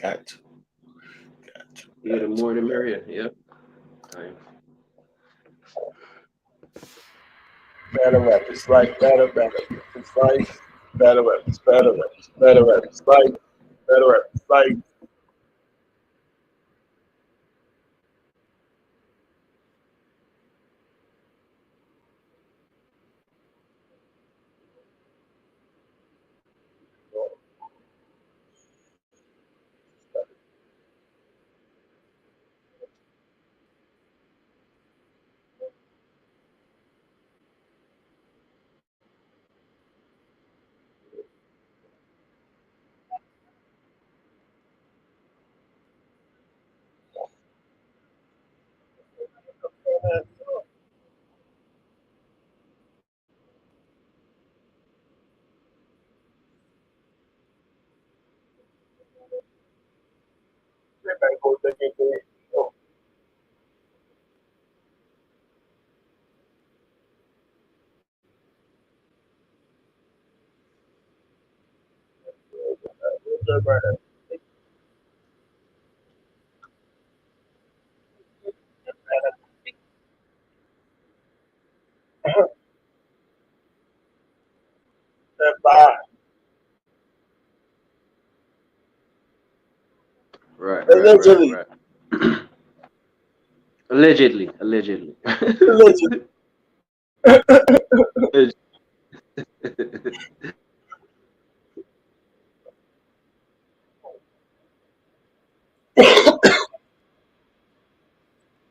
Got to. Got to. Yeah, the more the merrier. Yep. Right. Better weapons, like better weapons, like better weapons, better weapons, better weapons, like better weapons, like. Bye. Right, right, right, Allegedly, right. Allegedly, allegedly. allegedly.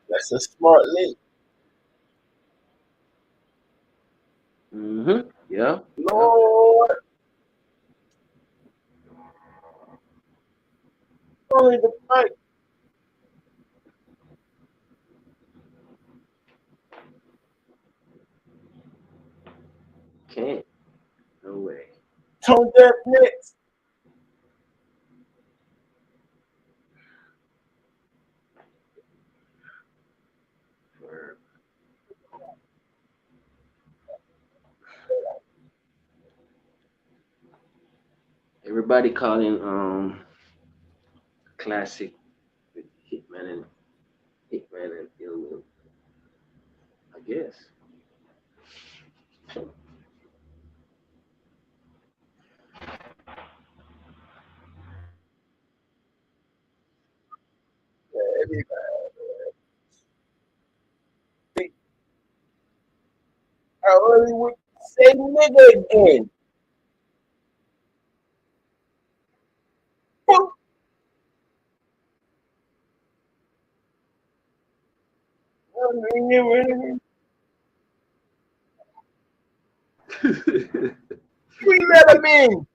That's a smart link. Mm-hmm. Yeah, yeah. Lord, only the fight. Can't. No way. Tone deaf next. For everybody calling classic with Hitman and Ill Will, I guess. I only would say nigga again. We let him in.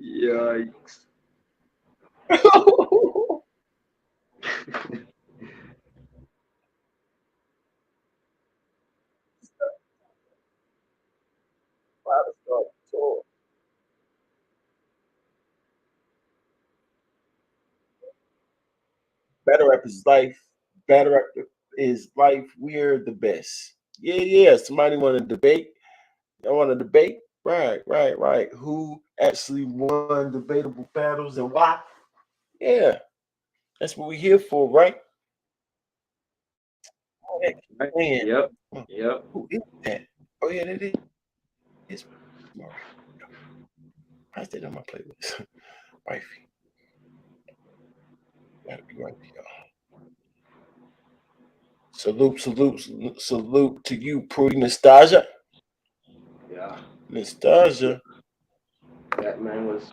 Yikes. Better Rap is life. Better Rap is life. We're the best. Yeah, yeah. Somebody want to debate? I want to debate? Right, right, right. Who actually won debatable battles and why? Yeah, that's what we're here for, right? Oh, that Right? man. Yep. Hmm, Yep. who is that? Oh, yeah, that is. I stayed on my playlist. Wifey. Gotta be right here. Salute, salute, salute, salute to you, Prudy Nostalgia. Yeah. Nostalgia. That man was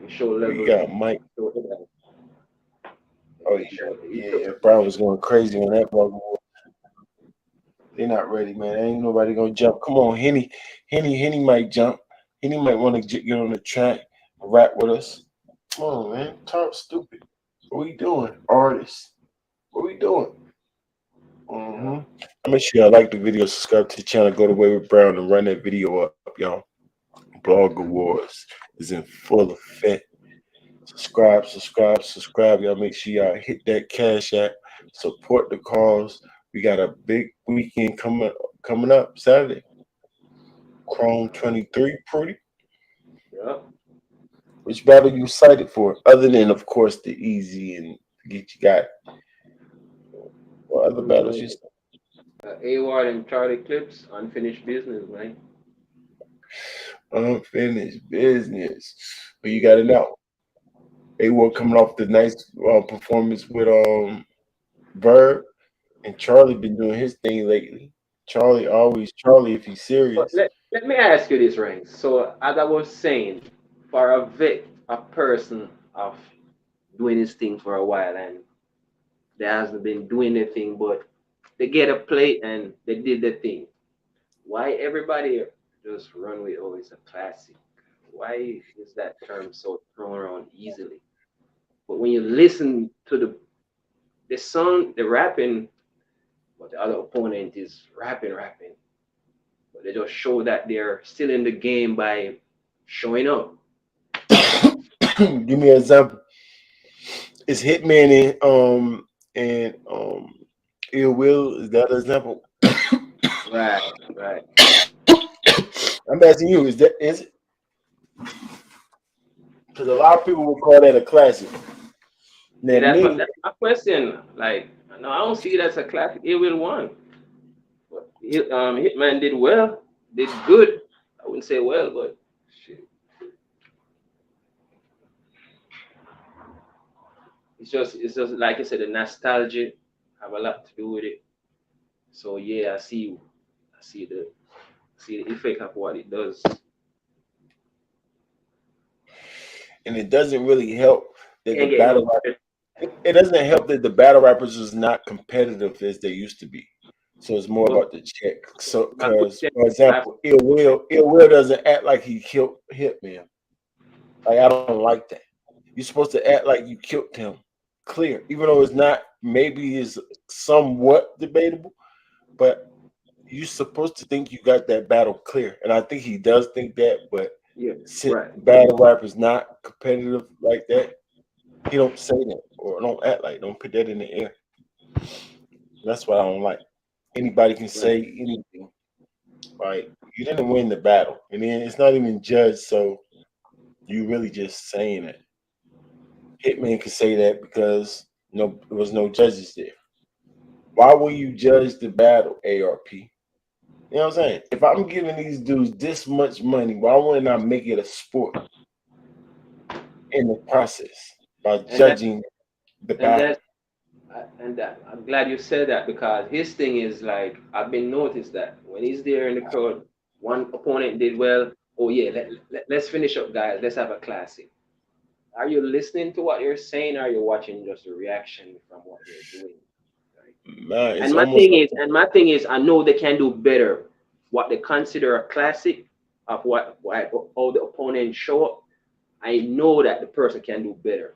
he showed We level. got Mike. Showed level. Oh, He yeah. showed he Yeah, showed yeah. Brown was going crazy on that bug. They're not ready, man. Ain't nobody gonna jump. Come on, Henny might jump. Henny might want to get on the track, rap with us. Come on, man. Talk stupid. What we doing, artists? What we doing? yeah. Mm-hmm. I make sure y'all like the video, subscribe to the channel, go to Way with Brown and run that video up, y'all. Blog Awards is in full effect. Subscribe, subscribe, subscribe. Y'all make sure y'all hit that cash app. Support the cause. We got a big weekend coming up Saturday. Chrome 23, pretty. Yeah. Which battle you cited for, other than of course the easy and get you got? What other battles you Mm, cited? A-Ward and Charlie Clips, unfinished business, man. Unfinished business. But you got Yeah. it out. They were coming off the nice performance with Verb, and Charlie been doing his thing lately. Charlie always Charlie if he's But serious. let me ask you this, Ranks. So, as I was saying, for a person of doing his thing for a while and they hasn't been doing their thing, but they get a plate and they did their thing. Why everybody just run with, oh, it's a classic? Why is that term so thrown around easily? But when you listen to the song, the rapping, but the other opponent is rapping, but they just show that they're still in the game by showing up. Give me an example. It's Hitman and Ill Will. Is that an example? Right, right. I'm asking you, is it? Because a lot of people will call that a classic. Now Yeah, me, that's my question. Like, no, I don't see it as a classic. It will one. But Hitman did well, did good. I wouldn't say well, but shit. It's just like I said, the nostalgia have a lot to do with it. So yeah, I see the effect of what it does. and it doesn't really help that the Can't get no battle better. it doesn't help that the battle rappers is not competitive as they used to be. So it's more But about the check. So, my because question, for my, example, Ill Will doesn't act like he killed Hitman. Like I don't like that. You're supposed to act like you killed him, clear, even though it's not. Maybe is somewhat debatable, but you're supposed to think you got that battle clear, and I think he does think that. But yeah, since right, battle rap is not competitive like that, he don't say that or don't act like don't put that in the air. That's what I don't like. Anybody can right. say anything. Like you didn't win the battle, and then it's not even judged. So you really just saying it. Hitman can say that because no, there was no judges there. Why will you judge the battle, ARP? You know what I'm saying? If I'm giving these dudes this much money, why wouldn't I make it a sport in the process by And that judging the and battle? that and that I'm glad you said that because his thing is like I've been noticed that when he's there in the crowd, one opponent did well. Oh yeah, let's finish up, guys. Let's have a classic. Are you listening to what you're saying? Or are you watching just the reaction from what they're doing? Right? Man, it's And my almost thing like is, and my thing is, I know they can do better. What they consider a classic of what how the opponent show up, I know that the person can do better.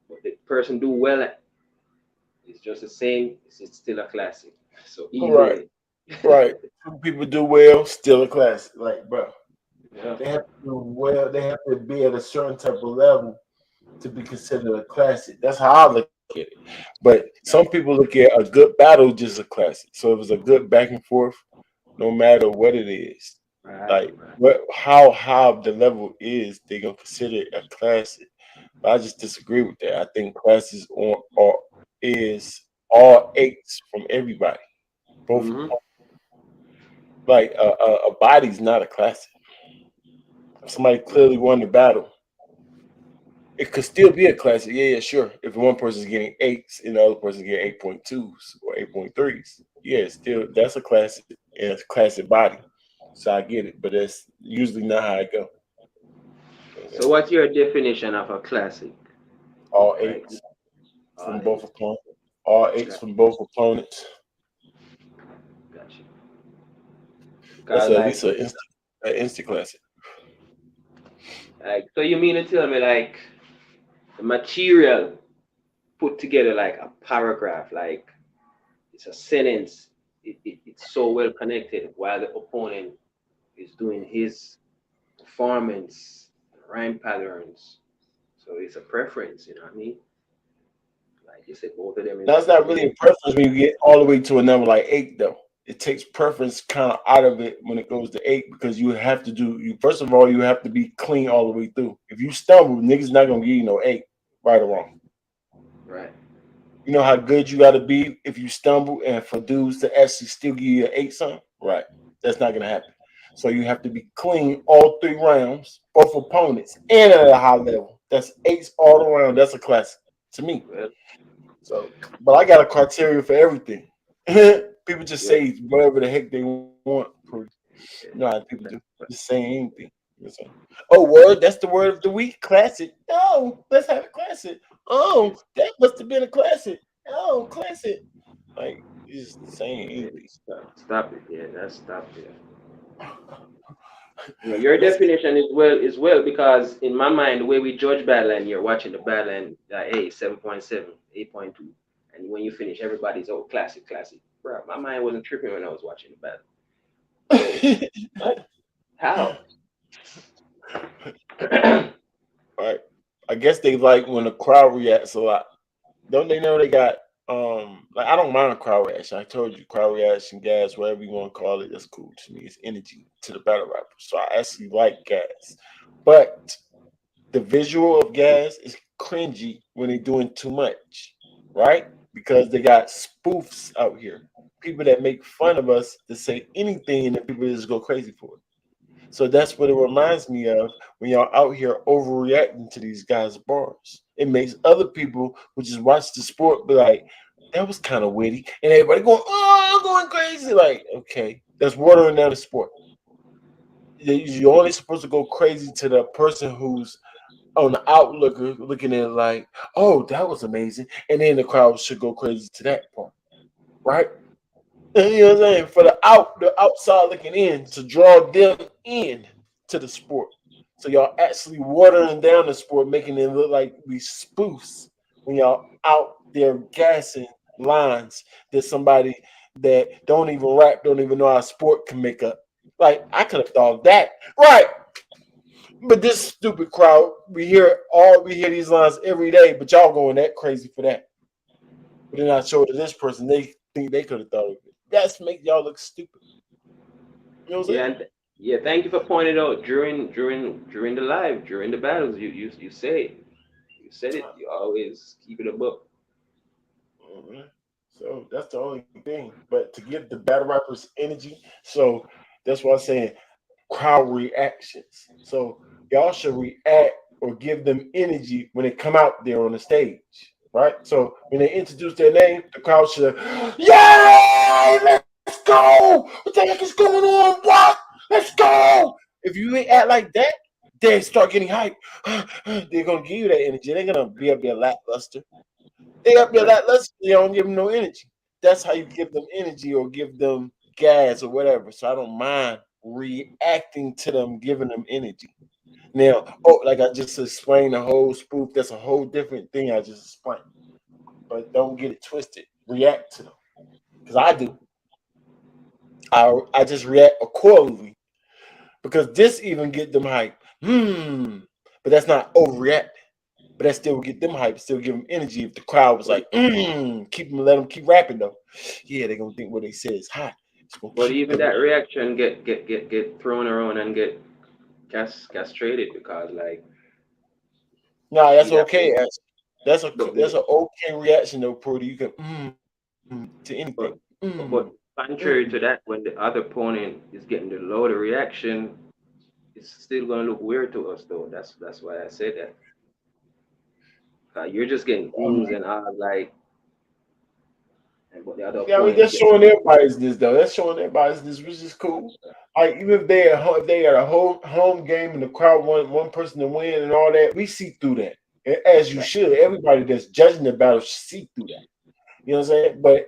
But the person do well, it's just the same. It's still a classic. So either right, way, right. Some people do well, still a classic. Like, bro, yeah. they have to do well. They have to be at a certain type of level to be considered a classic. That's how I look at it. But some people look at a good battle just a classic. So if it's a good back and forth, no matter what it is, Right, like right. what how high the level is, they're gonna consider it a classic. But I just disagree with that. I think classes on are is all eights from everybody, both of them. Mm-hmm. Like a body's not a classic. If somebody clearly won the battle, it could still be a classic. Yeah, yeah, sure. If one person's getting eights and the other person's getting 8.2s or 8.3s, yeah, it's still that's a classic and it's a classic body. So I get it, but that's usually not how it go. So what's your definition of a classic? All Right. eights from both Eight. opponents. All eights Got, from both opponents. got you. That's Because at least an instant classic. so you mean to tell me like the material put together like a paragraph, like it's a sentence. It's so well connected while the opponent is doing his performance, rhyme patterns. So it's a preference, you know what I mean? Like you said, both of them is That's not really a preference when you get all the way to a number like eight, though. it takes preference kind of out of it when it goes to 8 because you have to do you first of all you have to be clean all the way through. If you stumble, niggas not gonna give you no 8, right or wrong. Right. You know how good you got to be if you stumble and for dudes to actually still give you an 8 something, right? That's not gonna happen. So you have to be clean all 3 rounds, both opponents, and at a high level. That's 8s all around. That's a classic to me. Well, So, but I got a criteria for everything. People just yeah. say whatever the heck they want. You know how people do. Yeah. Just saying anything. You know what I'm saying? Oh, word, that's the word of the week. Classic. Oh, let's have a classic. Oh, It's, that must have been a classic. Oh, classic. Like, just saying anything. stop it. Yeah, that's stop it. You know, your Let's get definition is well because in my mind, the way we judge Badland, you're watching the Badland, hey, 7.7, 8.2, and when you finish, everybody's classic, classic. Bro, my mind wasn't tripping when I was watching the Badland. So what? How? right. I guess they like when the crowd reacts a lot. Don't they know they got like I don't mind crowd reaction. I told you crowd reaction, gas, whatever you want to call it, that's cool to me. It's energy to the battle rapper. So I actually like gas. But the visual of gas is cringy when they're doing too much, right? Because they got spoofs out here. People that make fun of us to say anything and then people just go crazy for it. So that's what it reminds me of when y'all out here overreacting to these guys' bars. It makes other people who just watch the sport be like, that was kind of witty. And everybody going, oh, I'm going crazy. Like, okay, that's watering down the sport. You're only supposed to go crazy to the person who's on the outlook looking at it like, oh, that was amazing. And then the crowd should go crazy to that part, right? You know what I'm saying? For the outside looking in to draw them in to the sport. So y'all actually watering down the sport, making it look like we spoofs when y'all out there gassing lines that somebody that don't even rap, don't even know how sport can make up. Like I could have thought that. Right. But this stupid crowd, we hear these lines every day, but y'all going that crazy for that. But then I show it to this person, they think they could have thought of it. That's make y'all look stupid. You know what I'm Yeah, saying? and yeah, thank you for pointing out during the live, during the battles, you say it. You said it. You always keep it above. Mhm. So that's the only thing. But to give the battle rappers energy, so that's why I'm saying crowd reactions. So y'all should react or give them energy when they come out there on the stage, right? So when they introduce their name, the crowd should, yeah, let's go. What the heck is going on? What? Let's go. If you ain't act like that, they start getting hyped. They're gonna give you that energy. They're gonna be up there lackluster. They up there Right. lackluster. You don't give them no energy. That's how you give them energy or give them gas or whatever. So I don't mind reacting to them, giving them energy. Now, oh, like I just explained the whole spoof, that's a whole different thing I just explained. But don't get it twisted. React to them. Because I do. I just react accordingly. Because this even get them hype. But that's not overreacting. But that still get them hype, still give them energy. If the crowd was But like, keep them, let them keep rapping though. Yeah, they're gonna think what they said is hot. It's gonna but keep even them. that reaction get thrown around and get castrated because like Nah, see that's that okay. but That's but an okay reaction though, Prody. You can to anything. but but Mm. contrary to that, when the other opponent is getting the lower reaction, it's still gonna look weird to us though. That's why I said that. You're just getting Um, and ahs like, and but the other yeah, I mean opponent is that's getting showing their biasness though. That's showing their biasness, which is cool. Like even if they at home, if they at a home game and the crowd want one person to win and all that, we see through that. As you right. should. Everybody that's judging the battle should see through that. You know what I'm saying? But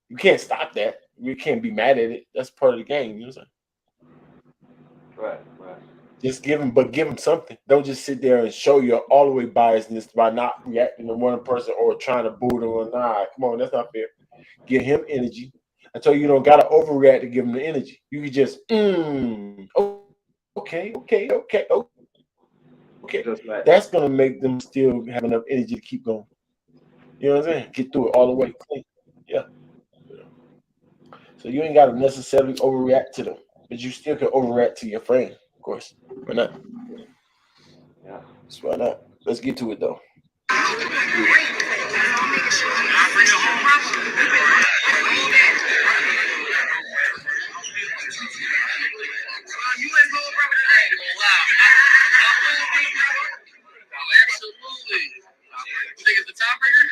you can't stop that. You can't be mad at it. That's part of the game. You know what I'm saying? Right, right. Just give them something. Don't just sit there and show your all the way biasness by not reacting to one person or trying to boo them or nah. Come on, that's not fair. Give him energy. I tell you, you don't gotta overreact to give him the energy. You can just okay. That's gonna Just make like them still have enough energy to keep going. You know what I'm saying? Get through it all the way clean. Yeah. So you ain't got to necessarily overreact to them, but you still can overreact to your friend, of course. Why not? Yeah. That's why not. Let's get to it though. Absolutely. You think it's the tiebreaker?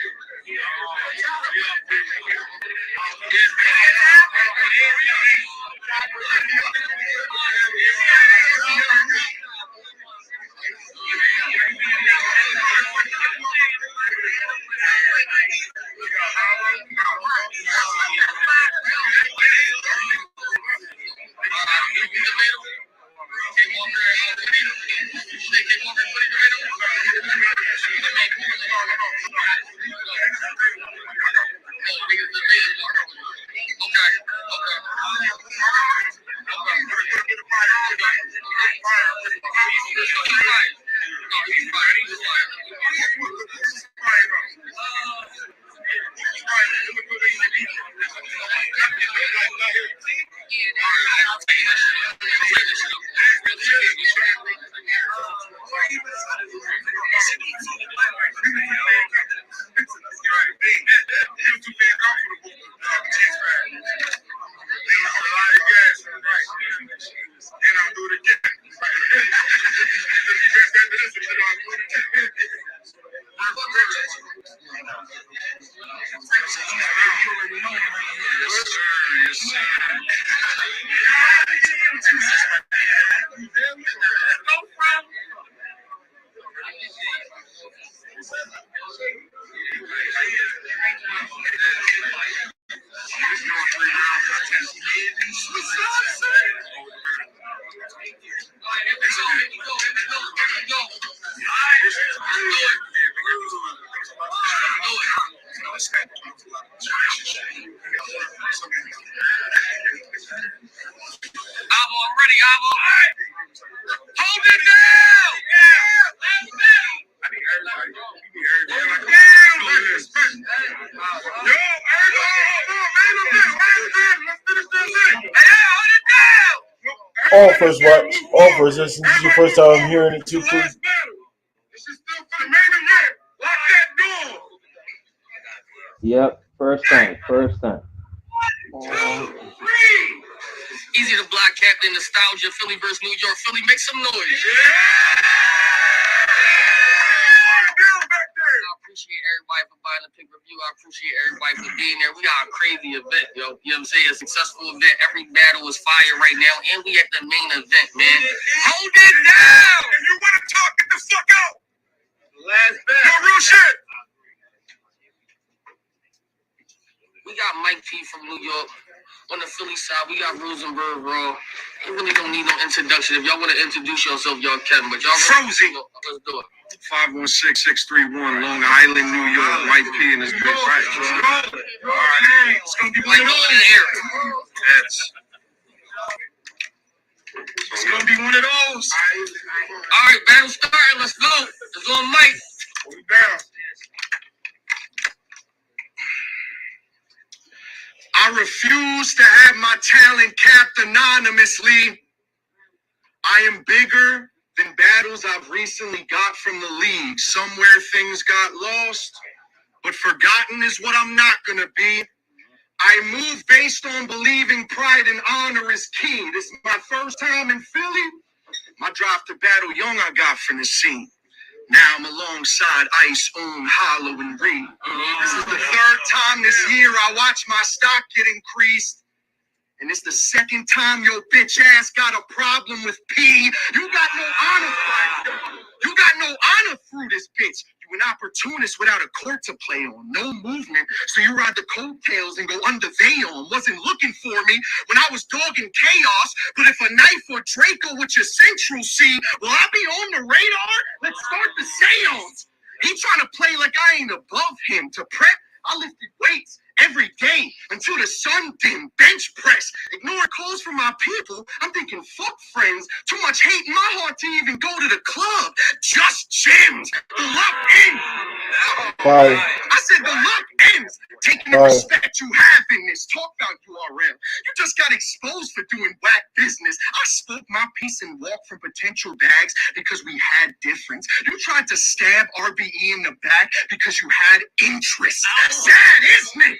Avo, I'm ready, Avo. Hold it down! Offers, what? Offers. This is your first time hearing it too, please. This is still for the main event. Lock that door. Yep. First time. First time. 2, 3. Easy to block, Captain. Nostalgia. Philly versus New York. Philly, make some noise. I appreciate everybody for buying the pay-per-view. I appreciate everybody for being there. We got a crazy event, yo. You know what I'm saying? A successful event. Every battle is fire right now. And we at the main event, man. Hold it down! If you want to talk, get the fuck out! Last battle. No real shit! We got Mike P from New York. On the Philly side, we got Rosenberg Raw. You really don't need no introduction. If y'all want to introduce yourself, y'all can. But y'all Frozen. Let's do it. 516-631 Long Island, New York. White P in this bitch. Right. It's gonna be one Like of going in those. the air. Yes. It's gonna be one of those. All right, battle starting. Let's go. It's on Mike. Hold it down. I refuse to have my talent capped anonymously. I am bigger than battles I've recently got from the league. Somewhere things got lost, but forgotten is what I'm not gonna be. I move based on believing pride and honor is key. This is my first time in Philly. My drive to battle young I got from the scene. Now I'm alongside Ice, Own, Hollow, and Reed. This is the third time this year I watch my stock get increased. And it's the second time your bitch ass got a problem with P. You got no honor, you got no honor through this bitch. You an opportunist without a court to play on, no movement. So you ride the coattails and go under they on. Wasn't looking for me when I was dogging chaos. But if a knife or Draco with your central C, will I be on the radar? Let's start the seance. He trying to play like I ain't above him. To prep, I lifted weights every day until the sun dimmed. Bench press, ignoring calls from my people. I'm thinking, fuck friends. Too much hate in my heart to even go to the club. Just gyms. The luck ends. Fire. I said the luck ends. taking the respect you have in this. Talk about URL. You just got exposed for doing whack business. I spoke my piece and walked from potential bags because we had difference. You tried to stab RBE in the back because you had interest. Sad, isn't it?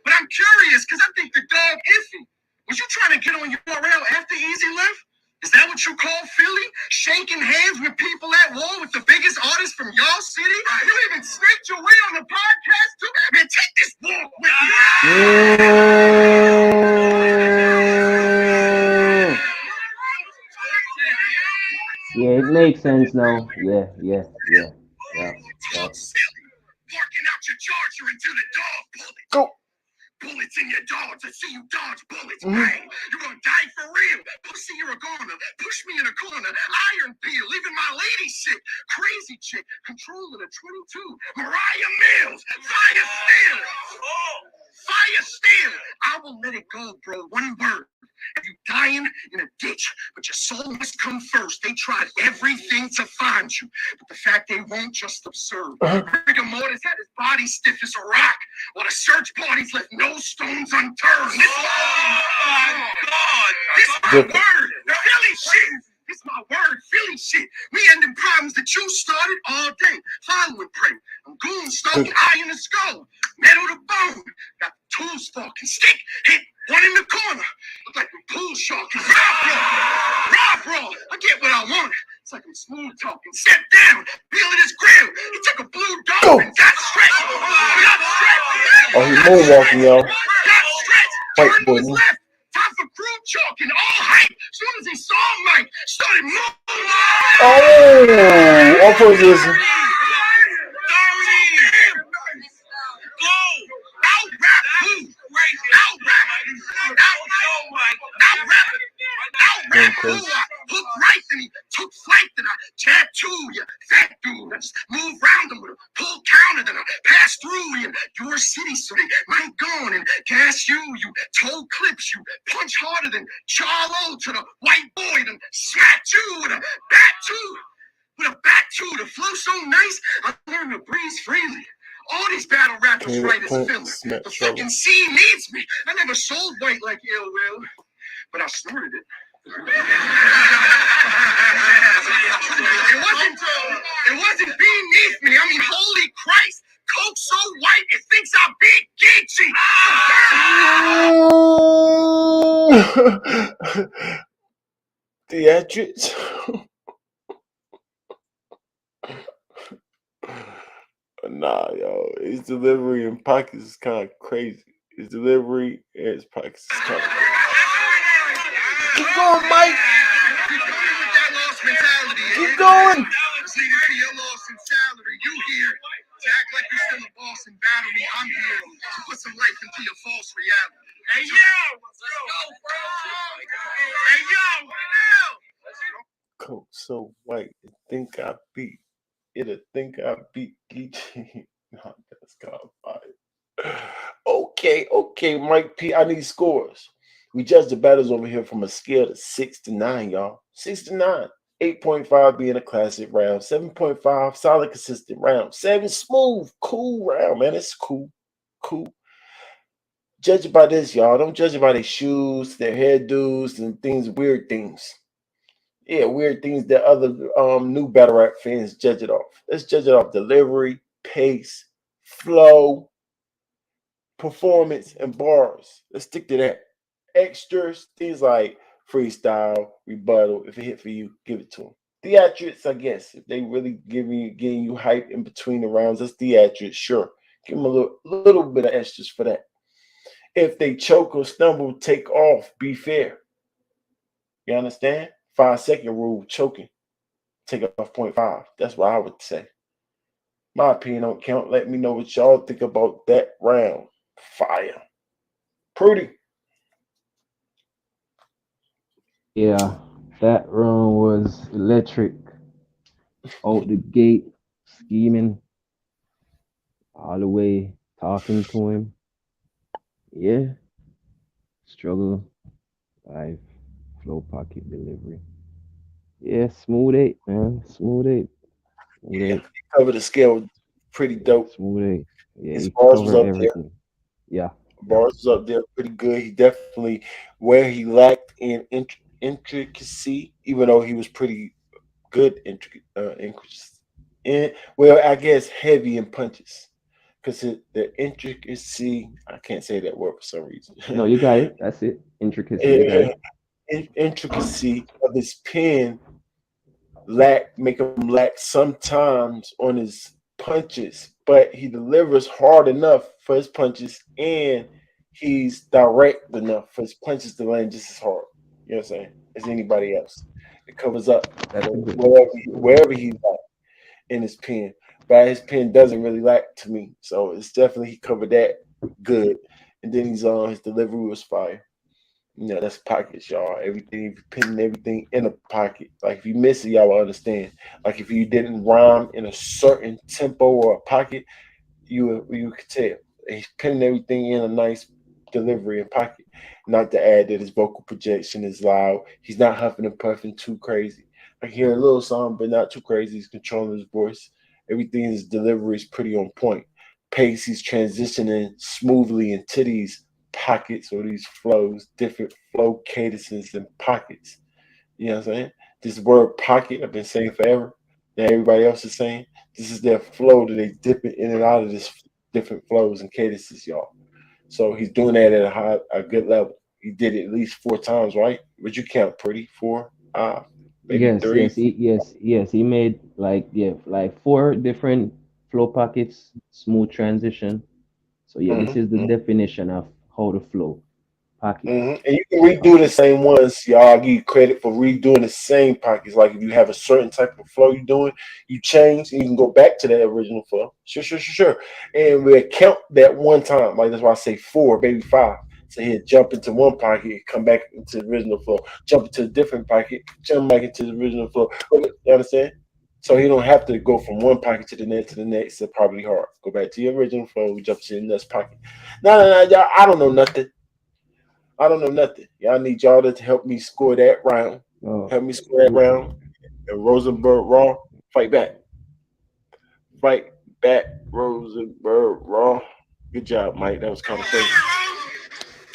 But I'm curious because I think the dog iffy. Was you trying to get on URL after Easy left? Is that what you call Philly? Shaking hands with people at war with the biggest artists from y'all city? You even snaked your way on the podcast too? Man, take this walk with you. Yeah, it makes sense now. Yeah. Silly. Barking out your charger until the dog bullets. Go. Bullets in your dogs. I see you dodge bullets, bang. You're gonna die for real. Pussy, you're a goner. Push me in a corner. Iron peel, leaving my lady sick. Crazy chick, controlling a 22. Mariah Mills, fire still. Fire still. I will let it go, bro. One word. You dying in a ditch, but your soul must come first. They tried everything to find you, but the fact they won't just observe. Rigor mortis had his body stiff as a rock, while the search parties left no stones unturned. This is my word. Philly shit. This is my word. Philly shit. We ending problems that you started all day. Following prey. I'm goon stalking, eye in the skull. Metal to bone. Got tool sparking, stick hit. One in the corner. Look like a pool shark. Rob raw. I get what I want. It's like I'm smooth talking. Step down. Peeling his grill. He took a blue dog and got stretched. Oh, he's moonwalking, y'all. Got stretched. Turned to his left. Time for crew chalk and all hype. As soon as he saw Mike, started moving. Oh, off position. Hook right, then he took flight, then I jabbed to you, fat dude. I just moved round him with a pull counter, then I passed through you, your city, so they might go on and gas you. You toe clips, you punch harder than Charlo to the white boy, then smacked you with a bat too. With a bat too, the flow so nice, I learned to breathe freely. All these battle rappers write is fillers. The fucking scene needs me. I never sold white like Ill Will, but I snorted it. It wasn't beneath me. I mean, holy Christ. Coke so white, it thinks I beat Geechee. Theatrics. Nah, yo, his delivery and pockets is kind of crazy. His delivery and his pockets is kind of crazy. Keep going, Mike. Keep going with that lost mentality. Keep going. Your loss in salary. You here to act like you're still a boss and battle me. I'm here to put some life into your false reality. Hey, yo, let's go, bro. Hey, yo, let's go. Coke so white, it'll think I beat Geechee. Nah, that's kind of fire. Okay, Mike P. I need scores. We judge the battles over here from a scale of 6 to 9, y'all. 6 to 9. 8.5 being a classic round. 7.5 solid, consistent round. 7 smooth, cool round, man. It's cool. Judge it by this, y'all. Don't judge it by their shoes, their hairdos, and weird things. Yeah, weird things that other new battle rap fans judge it off. Let's judge it off delivery, pace, flow, performance, and bars. Let's stick to that. Extras, things like freestyle, rebuttal. If it hit for you, give it to them. Theatrics, I guess. If they really getting you hype in between the rounds, that's theatrics. Sure, give them a little bit of extras for that. If they choke or stumble, take off. Be fair. You understand? 5-second rule, choking. Take off 0.5. That's what I would say. My opinion don't count. Let me know what y'all think about that round. Fire. Pretty. Yeah, that round was electric. Out the gate, scheming, all the way, talking to him. Yeah, struggle, life, flow pocket delivery. Yeah, smooth 8, man. Smooth 8. Smooth 8. Cover the scale pretty dope. Smooth 8. Yeah, His he bars was covered up everything. Yeah. Bars was up there pretty good. He definitely where he lacked in intricacy, even though he was pretty good well, I guess heavy in punches because the intricacy. I can't say that word for some reason. No, you got it. That's it. Intricacy. You got Eh, it. intricacy of his pen make him lack sometimes on his punches, but he delivers hard enough for his punches, and he's direct enough for his punches to land just as hard. You know what I'm saying? As anybody else. It covers up That's a good. wherever he's at in his pen. But his pen doesn't really lack to me. So it's definitely he covered that good. And then he's on his delivery was fire. That's pockets, y'all. Everything, if you're pinning everything in a pocket. Like if you miss it, y'all will understand. Like if you didn't rhyme in a certain tempo or a pocket, you could tell. He's pinning everything in a nice delivery and pocket. Not to add that his vocal projection is loud. He's not huffing and puffing too crazy. I hear a little song, but not too crazy. He's controlling his voice. Everything in his delivery is pretty on point. Pace, he's transitioning smoothly into these pockets or these flows, different flow cadences and pockets. You know what I'm saying? This word pocket I've been saying forever. That everybody else is saying. This is their flow that they dip it in and out of this different flows and cadences, y'all. So he's doing that at a good level. He did it at least 4 times, right? Would you count pretty? Four, maybe Yes, three. yes. He made like like four different flow pockets, smooth transition. So yeah, this is the Mm-hmm. definition of how to flow pockets. And you can redo the same ones, y'all. I give you credit for redoing the same pockets. Like if you have a certain type of flow you're doing, you change and you can go back to that original flow. Sure. And we'll count that one time. Like that's why I say four, maybe five. So he'll jump into one pocket, come back into the original flow, jump into a different pocket, jump back into the original flow. You understand? So he don't have to go from one pocket to the next to the next. It's probably hard. Go back to your original flow, jump to the next pocket. No, y'all. I don't know nothing. I don't know nothing. Y'all need y'all to help me score that round. Oh, Help me score that round. And Rosenberg Raw, fight back. Fight back, Rosenberg Raw. Good job, Mike. That was kind of crazy.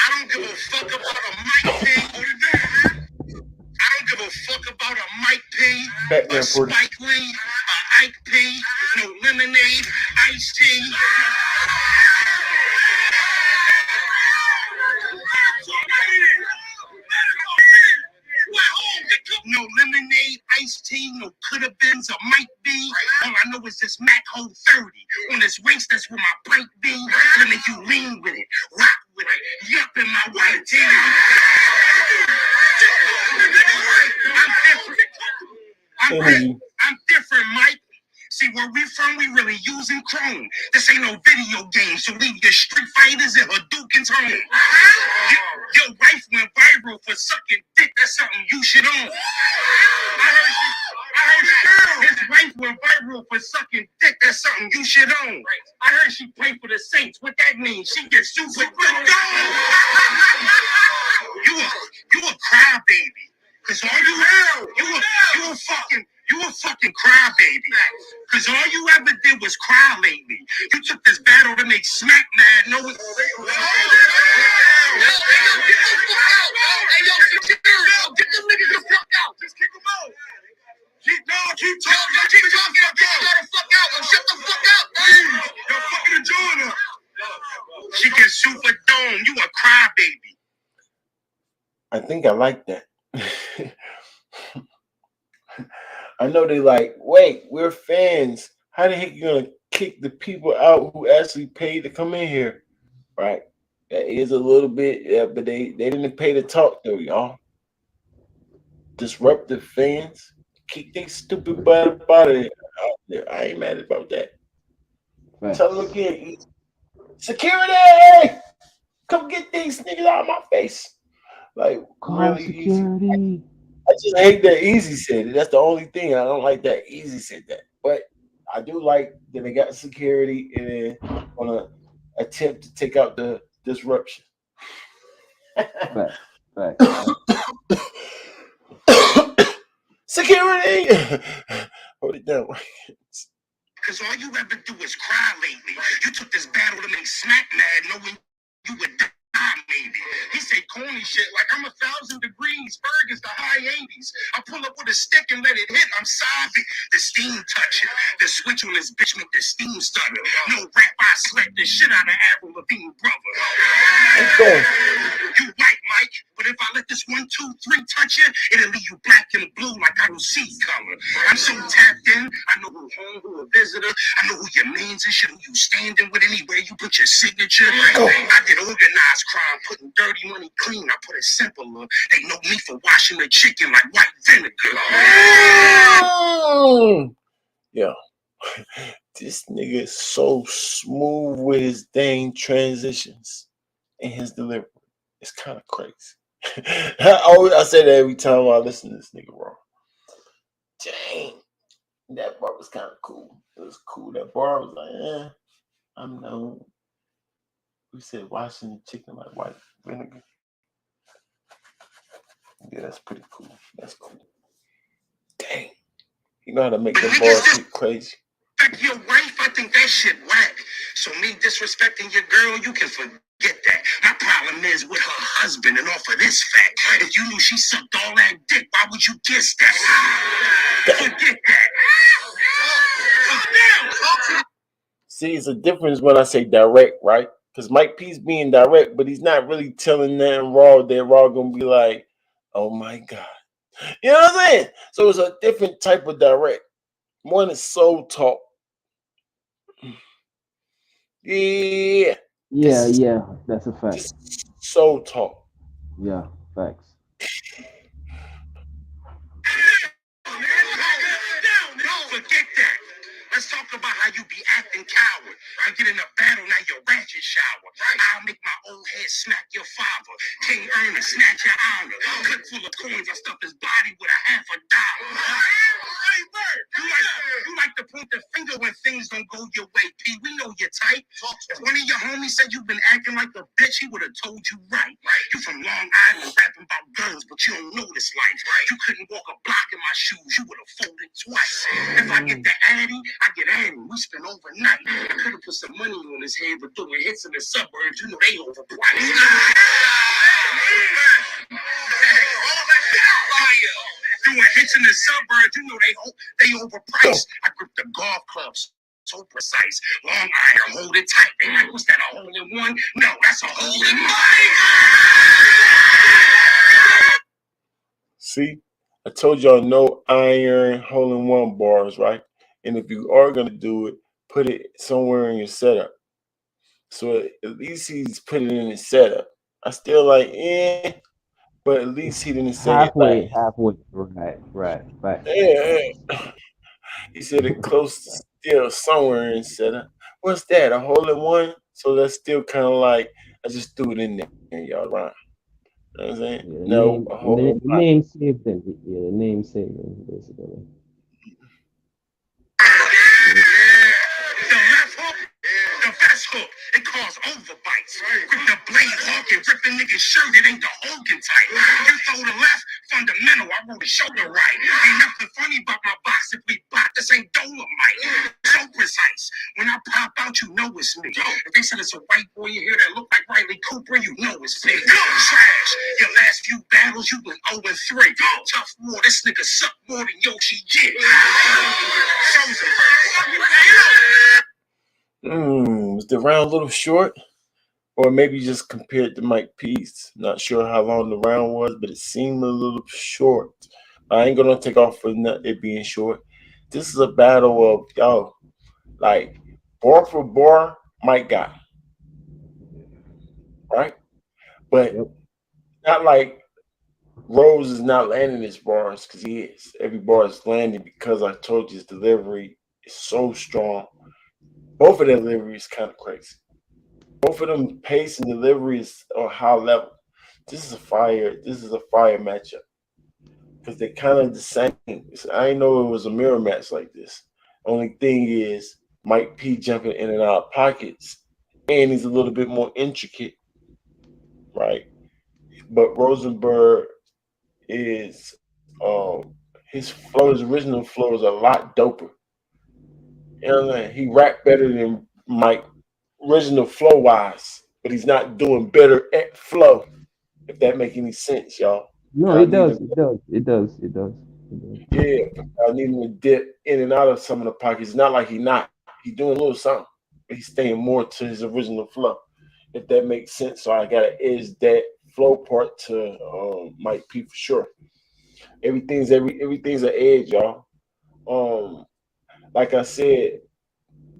I don't give a fuck about a mic ping. I don't give a fuck about a Mike P, a Batman Porter. Spike Lee, a Ike P, no lemonade, iced tea. No lemonade, iced tea, no coulda beens or might be. All I know is this Mac hold 30. On this race, that's where my bike be. Gonna make you lean with it, rock with it, yup in my white tee. I'm different. I'm different, Mike. See, where we from, we really using Chrome. This ain't no video game, so leave your Street Fighters and Hadoukens home. Your wife went viral for sucking dick. That's something you should own. I heard his wife went viral for sucking dick. That's something you should own. I heard she played for the Saints. What that means? She gets super dome. You a crybaby. Cause all you a fucking crybaby. Cause all you ever did was cry lately. You took this battle to make Smack mad. No, it's get them niggas the fuck out. Just kick them out. Keep talking. Keep talking. Get the fuck out. Shut the fuck up, man. You're fucking enjoying her. She gets super dome. You a crybaby. I think I like that. I know they like, wait, we're fans. How the heck you gonna kick the people out who actually paid to come in here? Right. That is a little bit, yeah, but they didn't pay to talk though, y'all. Disruptive fans. Kick their stupid butt up out of there. I ain't mad about that. Tell them facts. again. Security! Come get these niggas out of my face. Like Call really easy. security. I just hate that Easy said it. That's the only thing. I don't like that Easy said that. But I do like that they got security and then gonna attempt to take out the disruption. Facts. Facts. Security! Hold it down. Cause all you ever do is cry lately. You took this battle to make Smack mad, knowing you would die maybe. He say corny shit like I'm 1,000 degrees. Berg is the high 80s. I pull up with a stick and let it hit. I'm sorry. The steam touch it. The switch on this bitch make the steam stutter. No rap, I slap the shit out of Avril Lavigne, brother. Let's go. You right, Mike, but if I let this 1, 2, 3 touch you, it'll leave you black and blue like I don't see color. I'm so tapped in. I know who home, who a visitor. I know who your mans is, who you standing with anywhere you put your signature. I did organized crime, putting dirty money clean. I put it simpler. They know me for washing the chicken like white vinegar. Yeah. This nigga is so smooth with his dang transitions and his delivery. It's kind of crazy. I say that every time I listen to this nigga, bro. Dang. That bar was kind of cool. It was cool. That bar was like, I'm known. We said washing the chicken like white vinegar. Yeah, that's pretty cool. That's cool. Dang. You know how to make them bars shit crazy. Like your wife, I think that shit whack. So me disrespecting your girl, you can forget that. My problem is with her husband and off of this fact. If you knew she sucked all that dick, why would you kiss that? Forget that. See, it's a difference when I say direct, right? Because Mike P's being direct, but he's not really telling them raw. They're raw gonna be like, oh my God. You know what I'm saying? So it's a different type of direct. One is soul talk. Yeah. Yeah, that's a fact. This is soul talk. Yeah, facts. Forget that. Let's talk about how you be acting coward. I get in a battle, now you're ratchet shower. I'll make my old head smack your father. King Ernest, snatch your honor. Clip full of coins, I stuff his body with $50. You like to point the finger when things don't go your way, P. We know you're tight. If one of your homies said you've been acting like a bitch, he would have told you right. You from Long Island rapping about girls, but you don't know this life. You couldn't walk a block in my shoes, you would have folded twice. If I get the Addy, I get Addy. We spend overnight. I could have put some money on his head, but doing hits in the suburbs, you know they overpriced. Doing hits in the suburbs, you know they overpriced. I grip the golf clubs so precise. Long iron, hold it tight. They like, what's that, a hole in one? No, that's a hole in one. See, I told y'all no iron hole in one bars, right? And if you are gonna do it, put it somewhere in your setup. So at least he's put it in his setup. I still like, but at least he didn't say it Halfway, last. halfway. Right. Facts. Yeah. He said it close to still somewhere in setup. What's that? A hole in one? So that's still kind of like I just threw it in there, y'all. Right? You know what I'm saying? Yeah, No, a hole in the name saved them. Yeah, the name saved them basically. Yep. The left hook, the best hook, it caused overbites. Grip the blade hook and rip the nigga's shirt, it ain't the Hogan type. You throw the left, fundamental, I wrote the shoulder right. Ain't nothing funny about my box if we bop, this ain't Dolomite. So precise, when I pop out, you know it's me. If they said it's a white boy in here that look like Riley Cooper, you know it's me. Trash, your last few battles, you went 0-3. Tough war, this nigga suck more than Yoshi Jit. Was the round a little short? Or maybe just compared to Mike P's. Not sure how long the round was, but it seemed a little short. I ain't gonna take off for it being short. This is a battle of y'all, like bar for bar, Mike got right, but Yep. not like Rose is not landing his bars because he is. Every bar is landing because I told you his delivery is so strong. Both of their deliveries kind of crazy. Both of them pace and delivery is on high level. This is a fire. This is a fire matchup because they're kind of the same. I didn't know it was a mirror match like this. Only thing is Mike P jumping in and out of pockets, and he's a little bit more intricate, right? But Rosenberg is his flow, his original flow is a lot doper. You know what I'm saying? He rap better than Mike original flow wise. but he's not doing better at flow. If that make any sense, y'all. No, I it need him. does. It does. It does. It does. It does. Yeah, I need him to dip in and out of some of the pockets. It's not like he not. He doing a little something, but he's staying more to his original flow. If that makes sense, so I gotta edge that flow part to Mike P for sure. Everything's an edge, y'all. Um, like I said,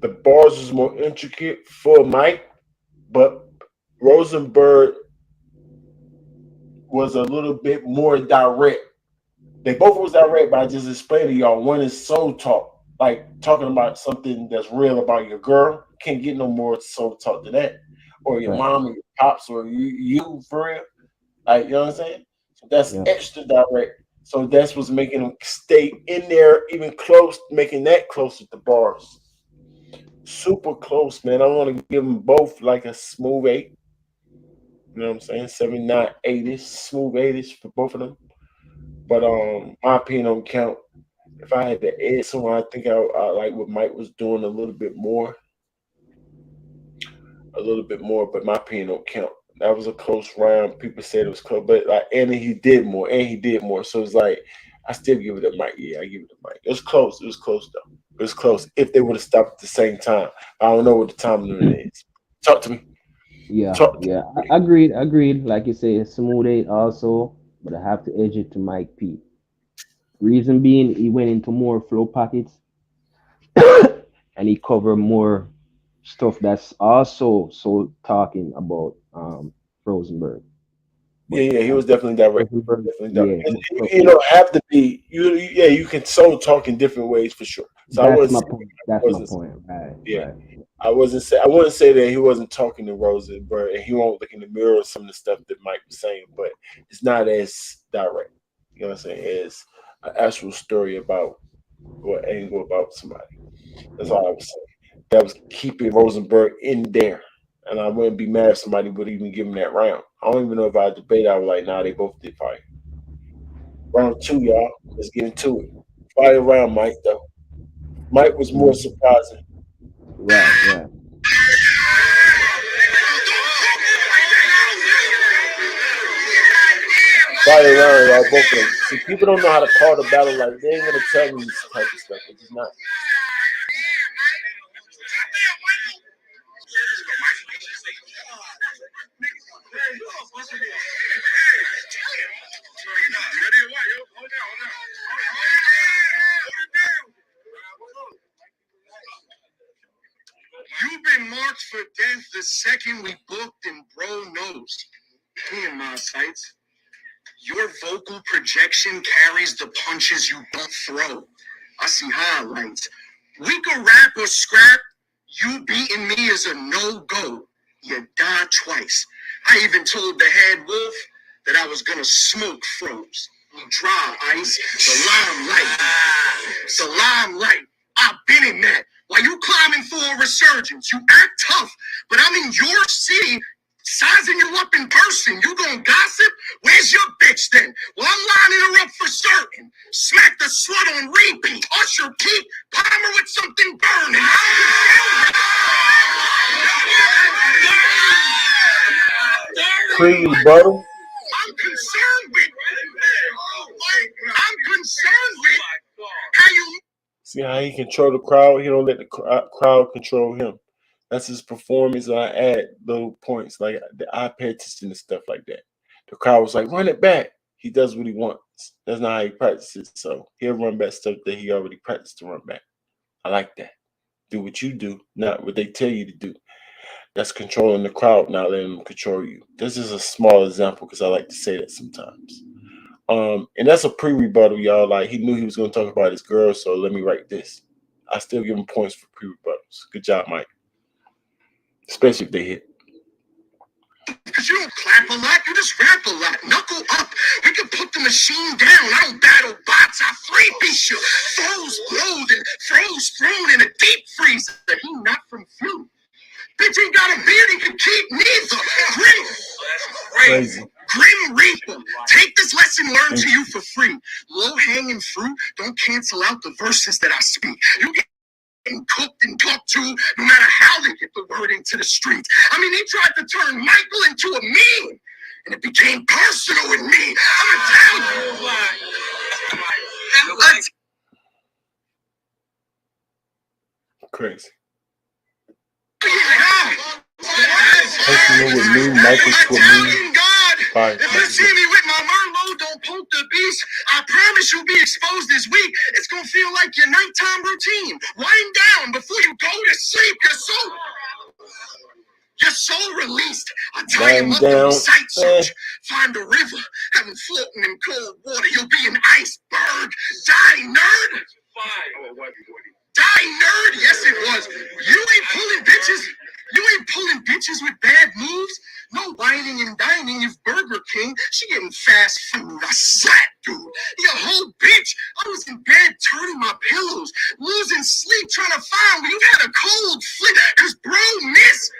the bars was more intricate for Mike, but Rosenberg was a little bit more direct. They both was direct, but I just explained to y'all. One is soul talk, like talking about something that's real about your girl. Can't get no more soul talk than that, or your Right. mom, or your pops, or you for real. Like you know what I'm saying? So that's Yeah. extra direct. So that's what's making them stay in there, even close, making that closer to bars. Super close, man. I want to give them both like a smooth 8. You know what I'm saying? 79, 8ish, smooth 8ish for both of them. But my opinion don't count. If I had to add someone, I think I like what Mike was doing a little bit more. But my opinion don't count. That was a close round. People said it was close, but like, and he did more, and he did more. So it's like I still give it to Mike. Yeah, I give it to Mike. It was close. It was close though. It was close. If they would have stopped at the same time, I don't know what the time limit is. Talk to me. Yeah. Talk to Yeah. Agreed. Agreed. Like you say, smooth eight also, but I have to edge it to Mike P. Reason being, he went into more flow pockets and he covered more stuff that's also so talking about Rosenberg. But Yeah, he was definitely direct. Rosenberg, Definitely direct. yeah, but You don't have to be. Yeah, you can soul talk in different ways for sure. So I that's wouldn't my say point. he That's my wasn't. point. Right, Yeah, right. I wouldn't say that he wasn't talking to Rosenberg, and he won't look in the mirror or some of the stuff that Mike was saying, but it's not as direct. You know what I'm saying? As an actual story about or angle about somebody. That's Yeah. all I was saying. That was keeping Rosenberg in there. And I wouldn't be mad if somebody would even give him that round. I don't even know if I debate. I was like, nah, they both did fire. Round two, y'all. Let's get into it. Fire round, Mike, though. Mike was more Mhm. surprising. Right, right. Fire round, y'all, both of them. See, people don't know how to call the battle. Like, they ain't going to tell me this type of stuff. It's just not. You've been marked for death the second we booked, and bro knows. Me and my sights. Your vocal projection carries the punches you don't throw. I see highlights. We could rap or scrap. You beating me is a no-go. You die twice. I even told the head wolf that I was gonna smoke froze. Dry ice, the limelight. I've been in that. While you climbing for a resurgence, you act tough, but I'm in your city, sizing you up in person. You gonna gossip? Where's your bitch then? Well, I'm lining her up for certain. Smack the slut on repeat. Usher Pete, Palmer with something burning. Pre rebuttal. I'm concerned with. I'm concerned with how you. See how he control the crowd? He don't let the crowd control him. That's his performance. I add little points. Like I pay attention to stuff like that. The crowd was like, run it back. He does what he wants. That's not how he practices. So he'll run back stuff that he already practiced to run back. I like that. Do what you do, not what they tell you to do. That's controlling the crowd, not letting them control you. This is a small example because I like to say that sometimes. And that's a pre-rebuttal, y'all. Like he knew he was going to talk about his girl, so let me write this. I still give him points for pre-rebuttals. Good job, Mike. Especially if they hit. Because you don't clap a lot, you just rap a lot. Knuckle up. We can put the machine down. I don't battle bots. I free beat you. Foes loaded, froze thrown in a deep freezer. He not from Flu. Bitch ain't got a beard he can keep neither. Crazy. Grim Reaper. Take this lesson learned to you for free. Low hanging fruit don't cancel out the verses that I speak. You get and cooked and talked to, no matter how they get the word into the streets. I mean, they tried to turn Michael into a meme, and it became personal with me. I'm Italian. Crazy. Personal with me, Michael to a meme. Italian God. Bye, If you Michael. see me with my Merlot, don't poke the beast. I promise you'll be exposed this week. It's gonna feel like your nighttime routine. Wind down before you go to sleep. Your soul released. I tie him Lying up and down. recite search. Find a river, have him floating in cold water. You'll be an iceberg. Die, nerd. Die, nerd. Yes, it was. You ain't pulling bitches. You ain't pulling bitches with bad moves. No whining and dining. If Burger King, she getting fast food. I slapped, dude. You whole bitch. I was in bed turning my pillows, losing sleep, trying to find when you had a cold flip. Cause bro, miss.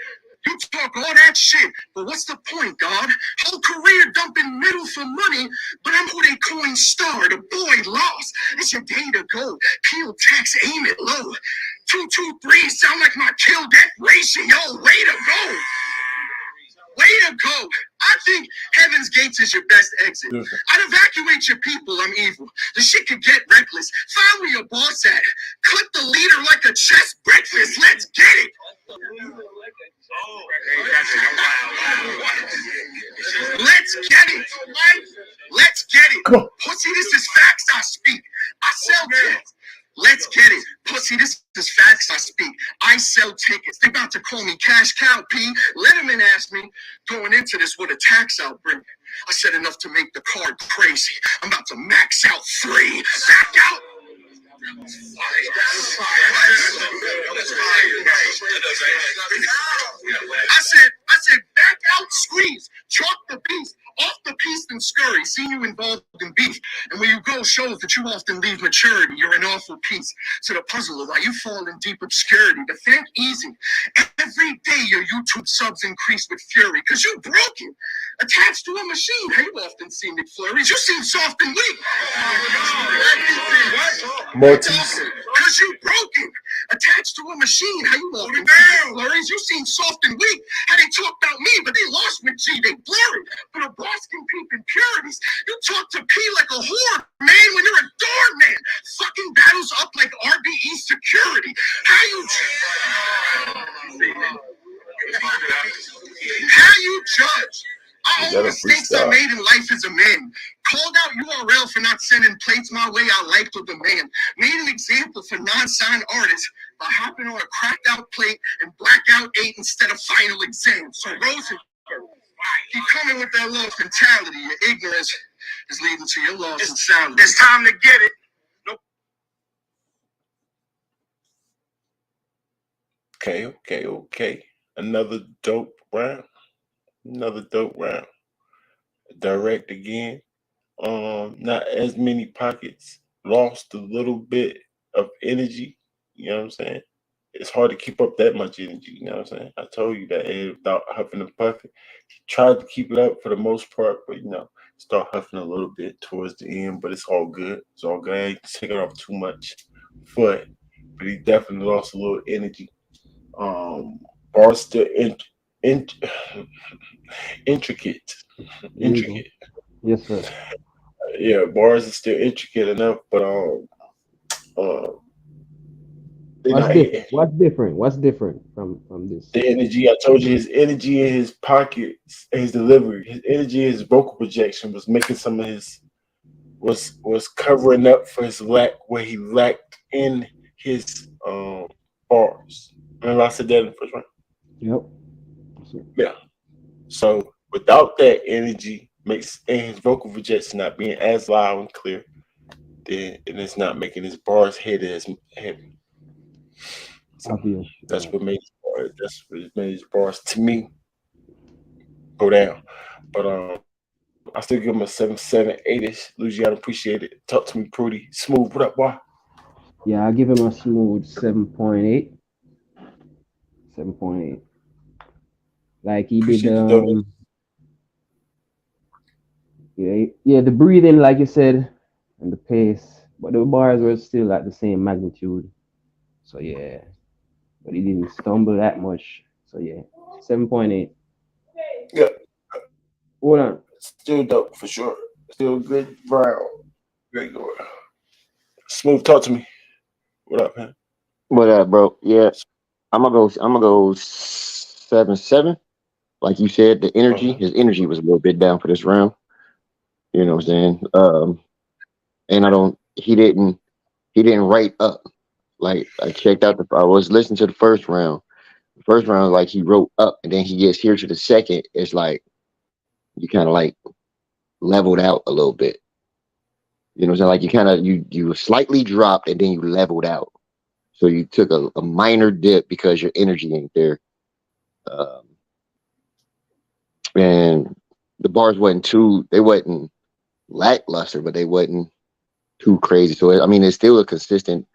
You talk all that shit, but what's the point, God? Whole career dumping middle for money, but I'm who they coin star. The boy lost. It's your day to go. Peel tax, aim it low. 223 sound like my kill death ratio. Way to go. Way to go. I think Heaven's Gates is your best exit. I'd evacuate your people. I'm evil. The shit could get reckless. Find where your boss at. Clip the leader like a chess breakfast. Let's get it. Let's get it. Let's get it. Come on. Pussy, this is facts I speak. I sell tickets. Let's get it. Pussy, this is facts I speak. I sell tickets. They about to call me Cash Cow P. Letterman asked me going into this what a tax I'll bring. I said enough to make the card crazy. I'm about to max out 3. Back out. I said, back out, squeeze, chalk the beast, off the piece and scurry. Seen you involved in beef, and where you go shows that you often leave maturity. You're an awful piece to the puzzle of why you fall in deep obscurity. To think easy, every day your YouTube subs increase with fury, cause you broken, attached to a machine. How you often see McFlurries? You seem soft and weak. Maltese. Cause you broken, attached to a machine. How you often see McFlurries? You seem soft and weak. How they talk about me, but they lost McG. They blurry, but a boss can peep impurities. You talk to P like a whore, man, when you're a doorman. Fucking battles up like RBE security. How you judge? I own mistakes I made in life as a man. Called out URL for not sending plates my way. I liked the demand. Made an example for non-signed artists by hopping on a cracked out plate and blackout 8 instead of final exam. So Rosenberg, keep coming with that lost mentality. Your ignorance is leading to your loss in salary. It's time to get it. Okay. Another dope round. Direct again. Not as many pockets. Lost a little bit of energy. You know what I'm saying? It's hard to keep up that much energy. You know what I'm saying? I told you that without huffing and puffing. He tried to keep it up for the most part, but start huffing a little bit towards the end. But it's all good. It's all good. I ain't taking off too much foot, but he definitely lost a little energy. Bars still in, intricate. There you go. Yes, sir. Yeah, bars is still intricate enough, but they What's not different? What's different? What's different from this? the energy. I told you his energy in his pockets, his delivery, his energy, his vocal projection was making some of his was covering up for his lack where he lacked in his bars. Remember I said that in the first round? Yep. Yeah. So without that energy makes and his vocal projection not being as loud and clear, then and it's not making his bars hit as heavy. So Obvious. that's what made his bars to me go down. But I still give him a 7.7, 8ish. Louisiana appreciate it. Talk to me pretty smooth. What up, boy? Yeah, I give him a smooth 7.8. 7.8. Like he did Appreciate the donation. yeah, the breathing, like you said, and the pace, but the bars were still at the same magnitude. So yeah, but he didn't stumble that much. So yeah, 7.8. Yeah, Hold on. still dope for sure. Still good brown. Great go. Smooth, talk to me. What up, man? What up, bro? Yeah, I'm gonna go 7-7. Like you said, the energy, Uh-huh. his energy was a little bit down for this round. You know what I'm saying? And he didn't write up. Like I was listening to the first round. The first round, like he wrote up, and then he gets here to the second. It's like you kind of like leveled out a little bit. You know what I'm saying? Like you slightly dropped, and then you leveled out. So you took a minor dip because your energy ain't there. Um, and the bars wasn't lackluster, but they wasn't too crazy. So I mean, it's still a consistent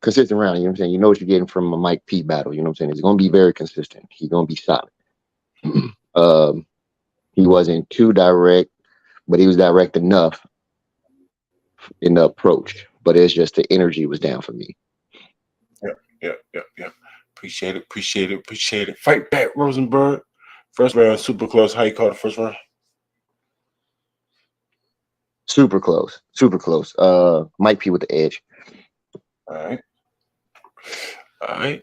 round. You know what I'm saying? You know what you're getting from a Mike P battle. You know what I'm saying? It's gonna be very consistent. He's gonna be solid. um, he wasn't too direct, but he was direct enough in the approach. But it's just the energy was down for me. Yeah, yeah, yeah, yeah. Appreciate it, appreciate it, appreciate it. Fight back, Rosenberg. First round, super close. How you call the first round? Super close, super close. Mike P with the edge. All right, all right.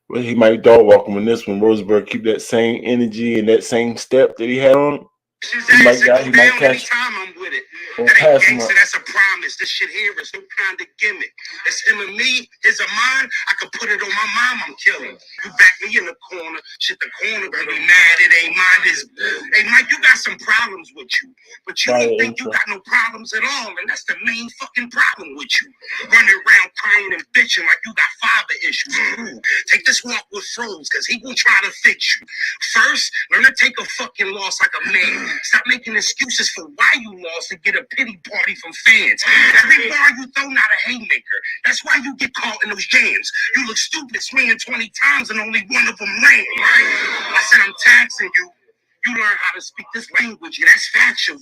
Well, he might dog walk him in this one. Rosenberg keep that same energy and that same step that he had on him. His He ass might to got, go he might down catch anytime I'm with it. or That ain't pass him gangster, up. that's a promise. This shit here is no kind of gimmick. It's him and me, his and mine. I could put it on my mom, I'm killing. You back me in the corner. Shit, the corner gonna be mad. It ain't mine. Hey, Mike, you got some problems with you. But you Fire don't think you intro. got no problems at all. And that's the main fucking problem with you. Running around crying and bitching like you got father issues. Ooh, take this walk with Froze, because he will try to fix you. First, learn to take a fucking loss like a man. Stop making excuses for why you lost and get a pity party from fans. Every bar you throw, not a haymaker. That's why you get caught in those jams. You look stupid swinging 20 times and only one of them land. I said I'm taxing you. You learn how to speak this language, and that's factual.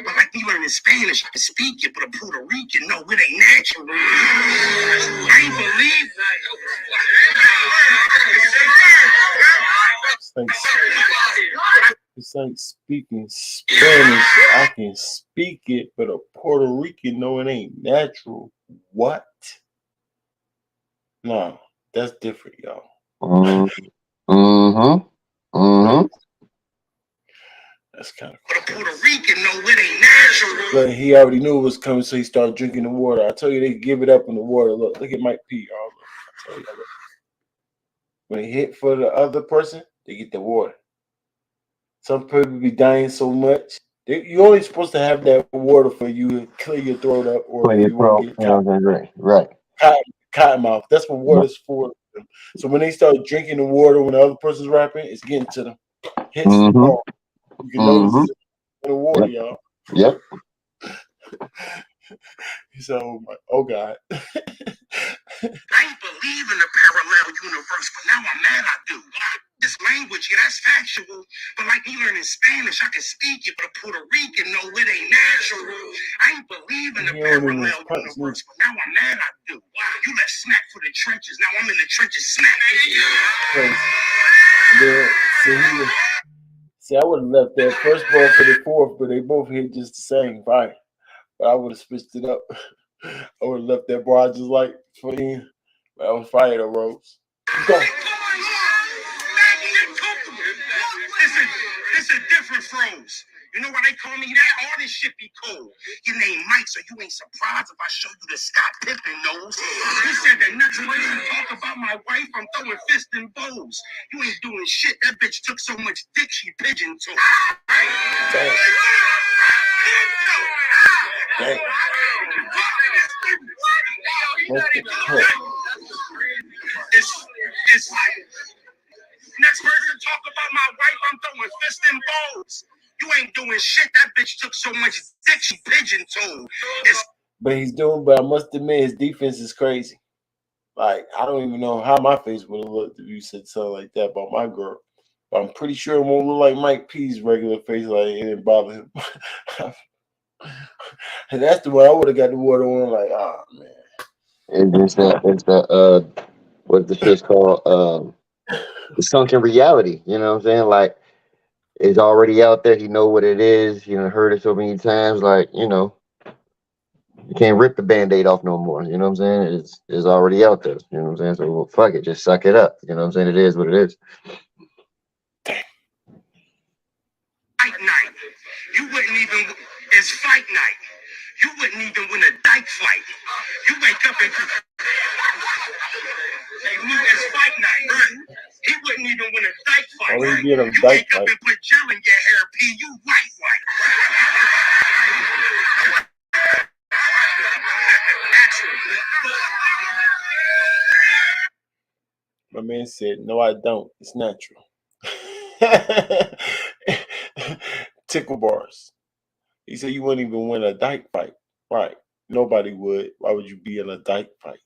But like me learning Spanish, I can speak it, but a Puerto Rican, no, it ain't natural. I ain't believe Thanks. It's like speaking Spanish. I can speak it, but a Puerto Rican, no, it ain't natural. What? No, that's different, y'all. Mm-hmm. Mm-hmm. That's kind of but a crazy. Puerto Rican, no, it ain't natural. But he already knew it was coming, so he started drinking the water. I tell you, they give it up in the water. Look at Mike P. Y'all. I tell you, look. When they hit for the other person, they get the water. Some people be dying so much. You only supposed to have that water for you to clear your throat up, or Play if your you want to throat. get You know what I'm saying? Right. cotton, cotton mouth. That's what Right. water's for. So when they start drinking the water when the other person's rapping, it's getting to them. Hits Mm-hmm. hard. You can notice Mm-hmm. it's in the water, Yep. y'all. Yep. So, oh God. I ain't believe in the parallel universe, but now I'm mad I do. This language, yeah, that's factual. But like me learning Spanish, I can speak it, but a Puerto Rican, no, it ain't natural. I ain't believe in the He don't even parallel punch me. universe, but now I'm mad I do. You left smack for the trenches, now I'm in the trenches smacking you. Crazy. Then, see, I would have left that first ball for the fourth, but they both hit just the same. Fine. But I would have switched it up. I would have left that bar just like for him. But I was fired, Rose. Go. It's a different Froze. You know why they call me that? All this shit be cold. Your name Mike, so you ain't surprised if I show you the Scott Pippen nose. You said the next person talk about my wife, I'm throwing fists and bows. You ain't doing shit. That bitch took so much dick she pigeon-toed. Damn. Damn. What's the cut? It's next person talk about my wife, I'm throwing fists and bows. You ain't doing shit. That bitch took so much dick she pigeon-toed. But I must admit his defense is crazy. Like, I don't even know how my face would have looked if you said something like that about my girl. But I'm pretty sure it won't look like Mike P's regular face, like it didn't bother him. And that's the one I would have got the water on, like, oh man. It's the what the shit's called, the sunken reality. You know what I'm saying? Like it's already out there. He know what it is. You know, heard it so many times. Like you can't rip the band-aid off no more. You know what I'm saying? It's already out there. You know what I'm saying? So well, fuck it, just suck it up. You know what I'm saying? It is what it is. Fight night. You wouldn't even. It's fight night. You wouldn't even win a dyke fight. You wake up and it's fight night. Right? He wouldn't even win a dyke fight. Why would he be in a You dyke wake up fight? and put gel in your hair, P. You white. My man said, "No, I don't. It's natural." Tickle bars. He said you wouldn't even win a dyke fight. Right. Nobody would. Why would you be in a dyke fight?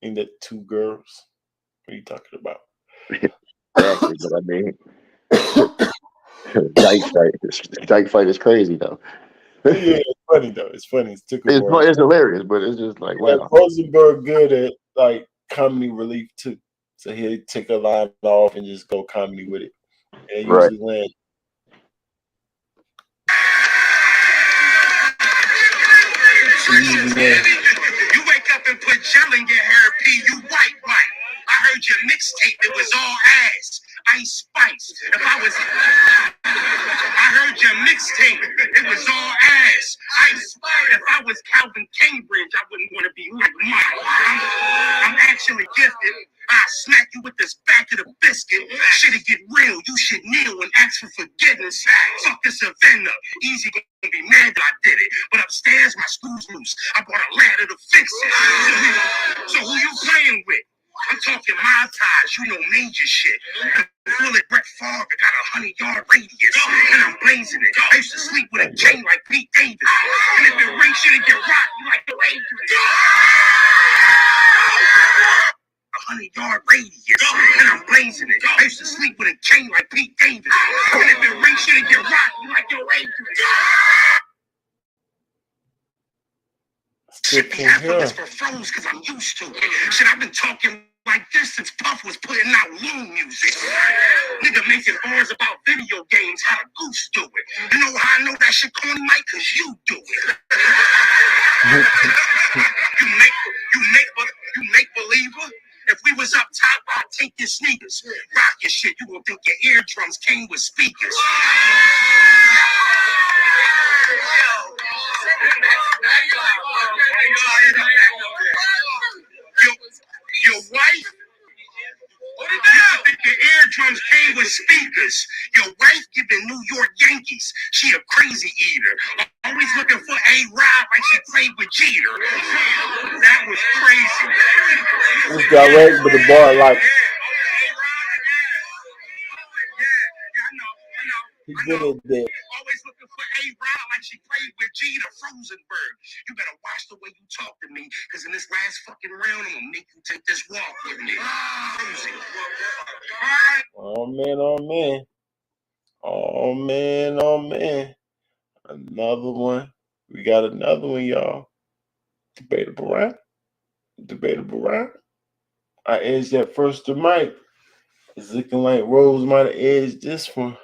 Ain't that two girls? What are you talking about? Exactly, but I mean, dyke fight is crazy though. Yeah, it's funny though. It's funny. It's tickle bars. It's hilarious, but it's just like Yeah, wow. Rosenberg good at like comedy relief too. So he'll take a line off and just go comedy with it. And Right. usually land. You wake up and put gel in your hair, P. You white. I heard your mixtape. It was all ass. Ice Spice. I heard your mixtape. It was all ass. Ice Spice. If I was Calvin Cambridge, I wouldn't want to be like mine. I'm actually gifted. I smack you with this back of the biscuit. Shit'll get real. You should kneel and ask for forgiveness. Fuck this event up. Easy gonna be mad that I did it. But upstairs, my screws loose. I bought a ladder to fix it. So who you playing with? I'm talking my ties, you know, major shit. Bullet Brett Favre got a 100-yard radius, and I'm blazing it. I used to sleep with a chain like Pete Davis, and if it rains, shit, it get rocked like the Rangers. 100-yard radius, and I'm blazing it. I used to sleep with a chain like Pete Davis, and if it rains, shit, it get rocked like the Rangers. Should be effortless for froze because I'm used to it. Shit, I've been talking like this since Puff was putting out loon music. Nigga making bars about video games, how the goose do it. You know how I know that shit corny, Mike? Because you do it. you make believer. If we was up top, I'd take your sneakers. Rock your shit, you gonna think your eardrums came with speakers. Your wife? You think the eardrums came with speakers. Your wife giving New York Yankees. She a crazy eater. Always looking for A-Rod like she played with Jeter. That was crazy. It's direct, but the bar like he good at that. Always looking for A-Rod like she played with Jeter. Frozenberg. You better watch the way you talk to me, because in this last fucking round, I'm gonna make you take this walk with me. Oh man, oh man. Oh man, oh man. Another one. We got another one, y'all. Debatable round. Debatable round. I edged that first to Mike. It's looking like Rose might have edged this one.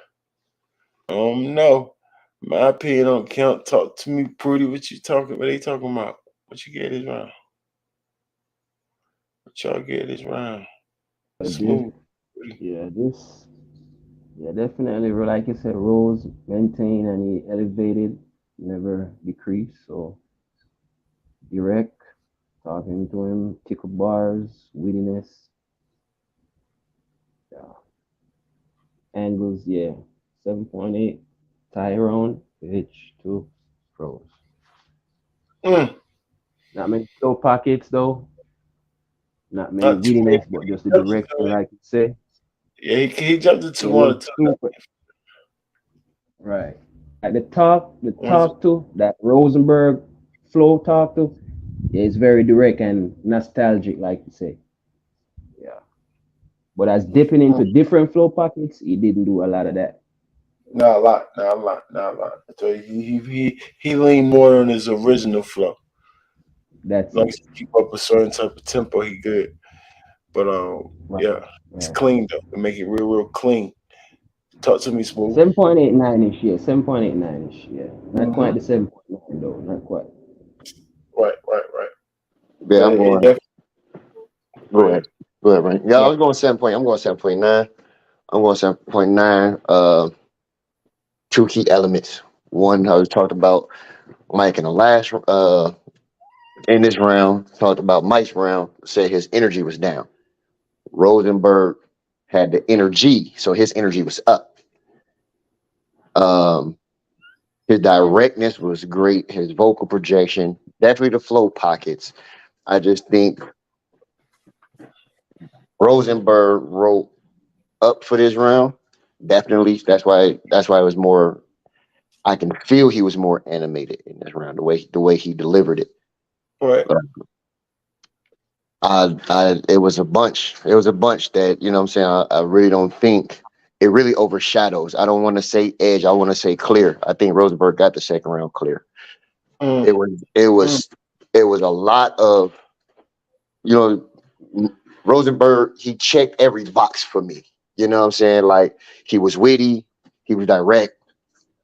No. My opinion don't count. Talk to me pretty. What you talking? What they talking about? What you get this round? What y'all get this round? Smooth. Yeah, definitely. Like you said, Rose maintained and he elevated, never decreased. So direct, talking to him, tickle bars, wittiness, yeah, angles. Yeah, 7.8. Tyrone, H2, Rose. Not many slow pockets though. Not many Not too wittiness, many. but just the direction, like you say. Yeah, he jumped to It two on was the top. super. Right. At the talk Once- to that Rosenberg flow talk to, yeah, it's very direct and nostalgic, like you say. Yeah. But as dipping into different flow pockets, he didn't do a lot of that. Not a lot. Not a lot. Not a lot. So he leaned more on his original flow. That's As long it. as he keep up a certain type of tempo, he good. But Right. yeah, it's clean though. They make it real clean. Talk to me, smooth. 7.89 ish, yeah. 7.89 ish, yeah. Not Mm-hmm. quite the 7.9 though. Not quite. Right. Yeah, But I'm it going. definitely. Go Go ahead. ahead. Go ahead, right? Yeah, I No, was going 7 point. I'm going 7.9. I'm going 7.9. Two key elements. One, I was talking about Mike in the last in this round, talked about Mike's round, said his energy was down. Rosenberg had the energy, so his energy was up. Um, his directness was great. His vocal projection, definitely the flow pockets. I just think Rosenberg wrote up for this round. Definitely, that's why it was more. I can feel he was more animated in this round. The way he delivered it. right. It was a bunch. It was a bunch that what I'm saying. I really don't think it really overshadows. I don't want to say edge. I want to say clear. I think Rosenberg got the second round clear. Mm, It was it mm. was it was a lot of you know Rosenberg. He checked every box for me. You know what I'm saying? Like he was witty. He was direct.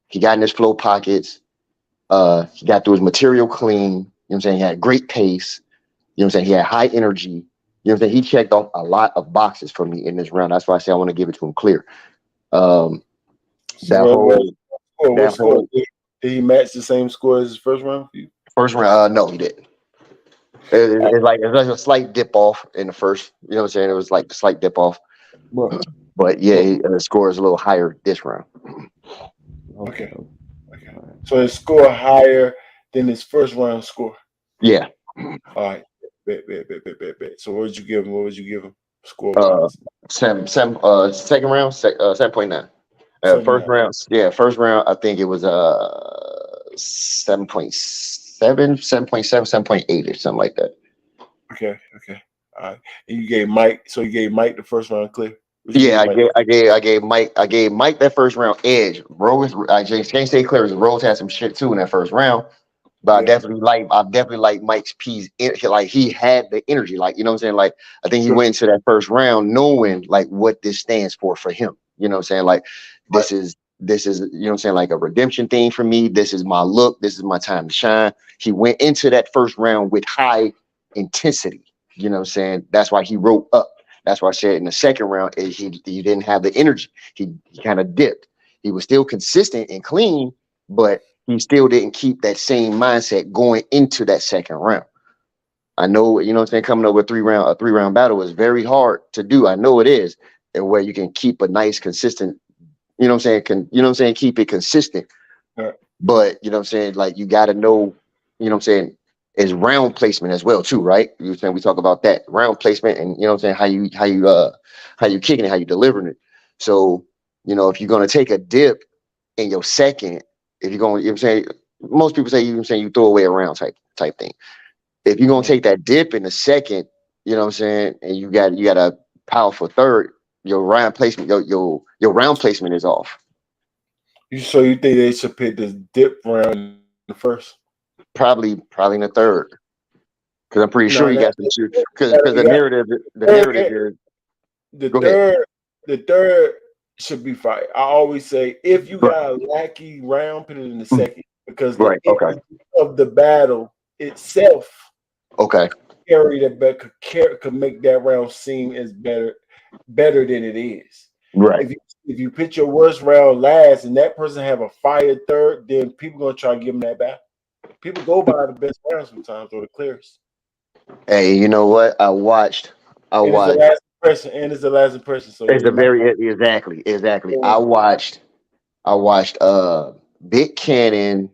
He got in his flow pockets. He got through his material clean. You know what I'm saying? He had great pace. You know what I'm saying? He had high energy. You know what I'm saying? He checked off a lot of boxes for me in this round. That's why I say I want to give it to him clear. Um, So that what whole score? What that score? whole Did he match the same score as his first round for you? first round, no, he didn't. It's like a slight dip off in the first. You know what I'm saying? It was like a slight dip off, But but yeah, but the score is a little higher this round. okay, Okay. okay. Okay. All right. So his score higher than his first round score. Yeah, All right. Bet. So what would you give him? What would you give him score uh, wise? second round, 7.9. 7 First 9. round, yeah, first round. I think it was 7.7, 7.7, 7.8 or something like that. Okay. All right. And you gave Mike. So you gave Mike the first round clear. What you Yeah, gave Mike? I gave Mike that first round edge. Rose, I just can't say clear. Rose had some shit too in that first round, but Yeah. I definitely like Mike's piece. Like he had the energy, like you know what I'm saying. Like I think he Sure. went into that first round knowing like what this stands for him. You know what I'm saying. Like Right. this is you know what I'm saying, like a redemption thing for me. This is my look. This is my time to shine. He went into that first round with high intensity. You know what I'm saying. That's why he wrote up. That's why I said in the second round, he didn't have the energy. He kind of dipped. He was still consistent and clean, but he still didn't keep that same mindset going into that second round. I know, you know what I'm saying, coming up with a 3 round battle is very hard to do. I know it is. And where you can keep a nice consistent, you know what I'm saying, keep it consistent. Yeah. But you know what I'm saying, like you gotta know, you know what I'm saying, is round placement as well too, right? You know what I'm saying we talk about that round placement and you know what I'm saying how you kicking it, how you delivering it. So, if you're gonna take a dip in your second, if you're going, you know what I'm saying, most people say you know what I'm saying you throw away a round type thing. If you're gonna Mhm. take that dip in the second, you know what I'm saying, and you got a powerful third, your round placement, your round placement is off. So you think they should pick this dip round in the first? Probably in the third. Because I'm pretty No, sure you that got some shoot. Because you the got third. narrative is The go ahead. third, the third should be fine. I always say if you Right. got a lackey round, put it in the second because the Right. Okay. energy of the battle itself Okay. carry that back could make that round seem as better than it is. Right. If you put your worst round last and that person have a fire third, then people gonna try to give them that back. People go by the best round sometimes or the clearest. Hey, you know what? I watched. I And it's the watched. last impression. So yeah, It's a you might very exactly. go I watched. Big Cannon.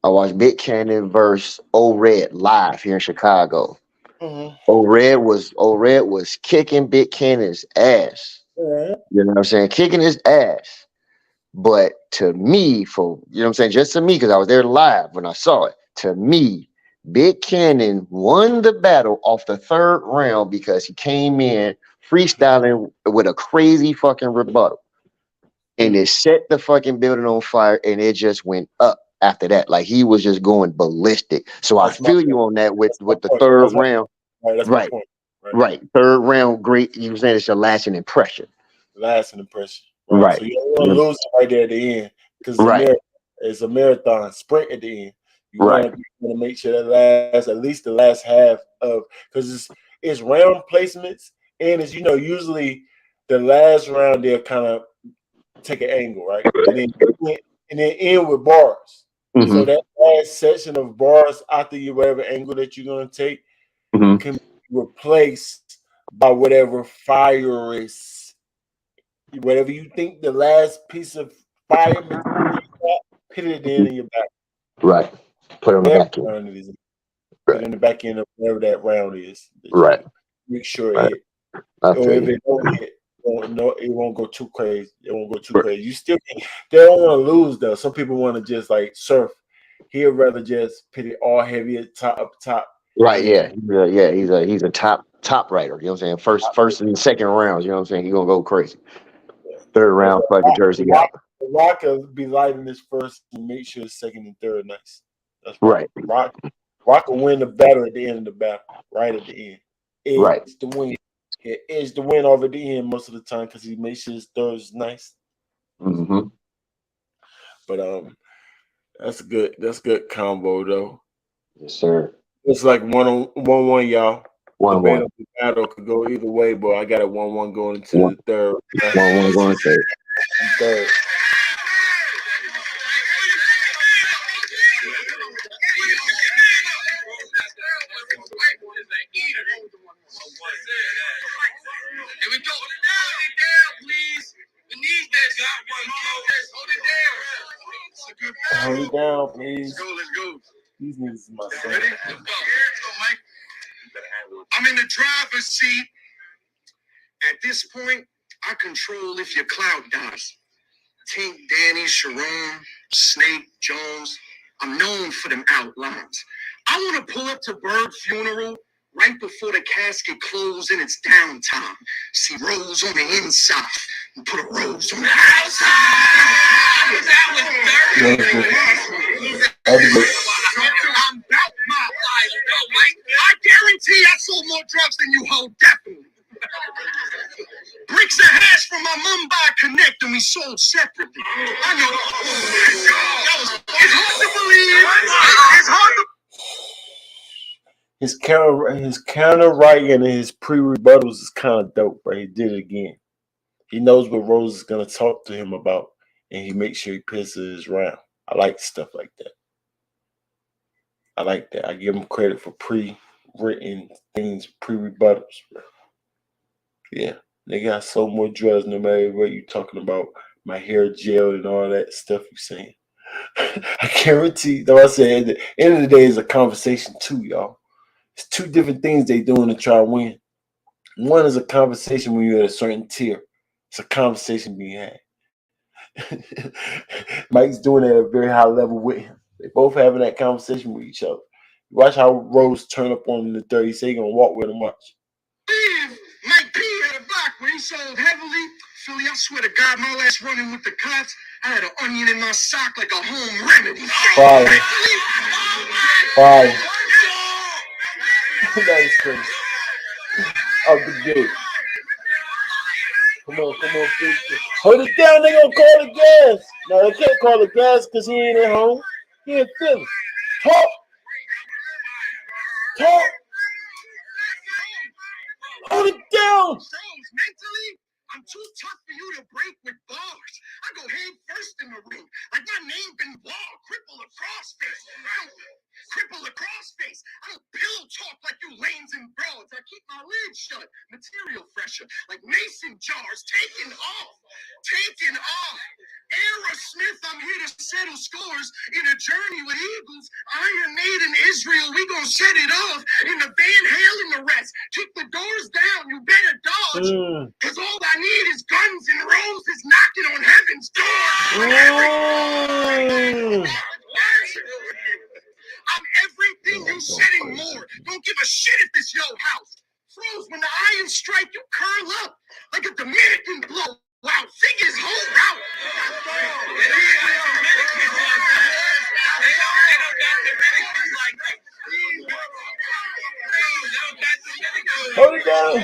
I watched Big Cannon versus O Red live here in Chicago. in. O Red was kicking Big Cannon's ass. Mhm. You know what I'm saying? Kicking his ass. But to me, for you know what I'm saying, just to me, because I was there live when I saw it, to me, Big Cannon won the battle off the third round because he came in freestyling with a crazy fucking rebuttal. And Mm. it set the fucking building on fire and it just went up after that. Like he was just going ballistic. So I That's my feel point. you on that with That's my the point. third That's my round. right. That's my Right. point. Right. Third round, great. You know what I'm saying? It's your lasting impression. Lasting impression. Right. Right. So you don't want to lose it right there at the end because Right. it's a marathon sprint at the end. You Right. want to make sure that lasts at least the last half of because it's round placements and it's usually the last round they'll kind of take an angle, right? And then end with bars. So Mm-hmm. that last section of bars after you whatever angle that you're gonna take Mm-hmm. can be replaced by whatever fire is whatever you think the last piece of fire material you got, put it in your back. Right. Put it on the Whatever back end. round it is. Put it Right. in the back end of whatever that round is that you Right. make sure it Right. hit. I Or feel if you. it don't hit, it won't go too crazy. It won't go too crazy. You still they don't want to lose though. Some people want to just like surf. He'd rather just put it all heavy at top up top. Right. And Yeah. Yeah. He's a top writer. You know what I'm saying? First and second rounds. You know what I'm saying? He's gonna go crazy. Third that's round, what fucking Jersey Rock, out. Rock will be lighting this first and make sure second and third nice. That's Right. Rock will win the battle at the end of the battle, right at the end. Right. Edge the win. He edge the win over the end most of the time because he makes sure his third is nice. Mm-hmm. But that's good combo though. Yes, sir. It's like 1-1, y'all. 1-1. Debatable battle could go either way, but I got a 1-1 going into One. the third. 1-1 going third. Third. Here we go. Hold it down, please. We need this. Hold Hold it down. it down, please. Let's go. These niggas is my son. Ready? Let's go, Mike. I'm in the driver's seat. At this point, I control if your clout dies. Tink, Danny, Sharon, Snake, Jones. I'm known for them outlines. I want to pull up to Bird funeral right before the casket closes in its downtime. See Rose on the inside and put a rose on the outside. That was dirty. I'm about my life. Go, Mike. I guarantee I sold more drugs than you hold, definitely. Bricks of hash from my Mumbai Connect and we sold separately. I know. It's hard to believe. It's hard to. His counter writing and his pre-rebuttals is kind of dope, but he did it again. He knows what Rose is gonna talk to him about, and he makes sure he pisses his round. I like stuff like that. I like that. I give him credit for pre-written things, pre-rebuttals. Bro. Yeah, they got so more drugs no matter what you talking about. My hair gel and all that stuff you saying. I guarantee. Though I said at the end of the day, it's a conversation too, y'all. It's two different things they doing to try to win. One is a conversation when you're at a certain tier. It's a conversation being had. Mike's doing it at a very high level with him. They both having that conversation with each other. Watch how Rose turn up on him in the third. He say he gonna walk with him. Watch. Mike P had a block when he sold heavily. Philly, I swear to God, my last running with the cops, I had an onion in my sock like a home remedy. Fire. Fire. That is crazy. Out the gate. Come on, please. Hold it down, they gonna call the gas. No, they can't call the gas because he ain't at home. He in Philly. Talk. Hold it down. Mentally, I'm too tough for you to break with bars. I go head first in the ring, like my name been Wall, cripple across face. I don't pillow talk like you lanes and broads. I keep my lid shut, material fresher, like mason jars, taking off. Aerosmith, I'm here to settle scores in a journey with Eagles. Iron Maiden, Israel, we gonna set it off in the Van Halen the rest. Kick the doors down, you better dodge. Cause all I need is guns and roses knocking on heaven's door. I'm everything you said and more. Don't give a shit if it's your house. Froze when the iron strike, you curl up like a Dominican blow. Wow, figures whole route. Hold it down. I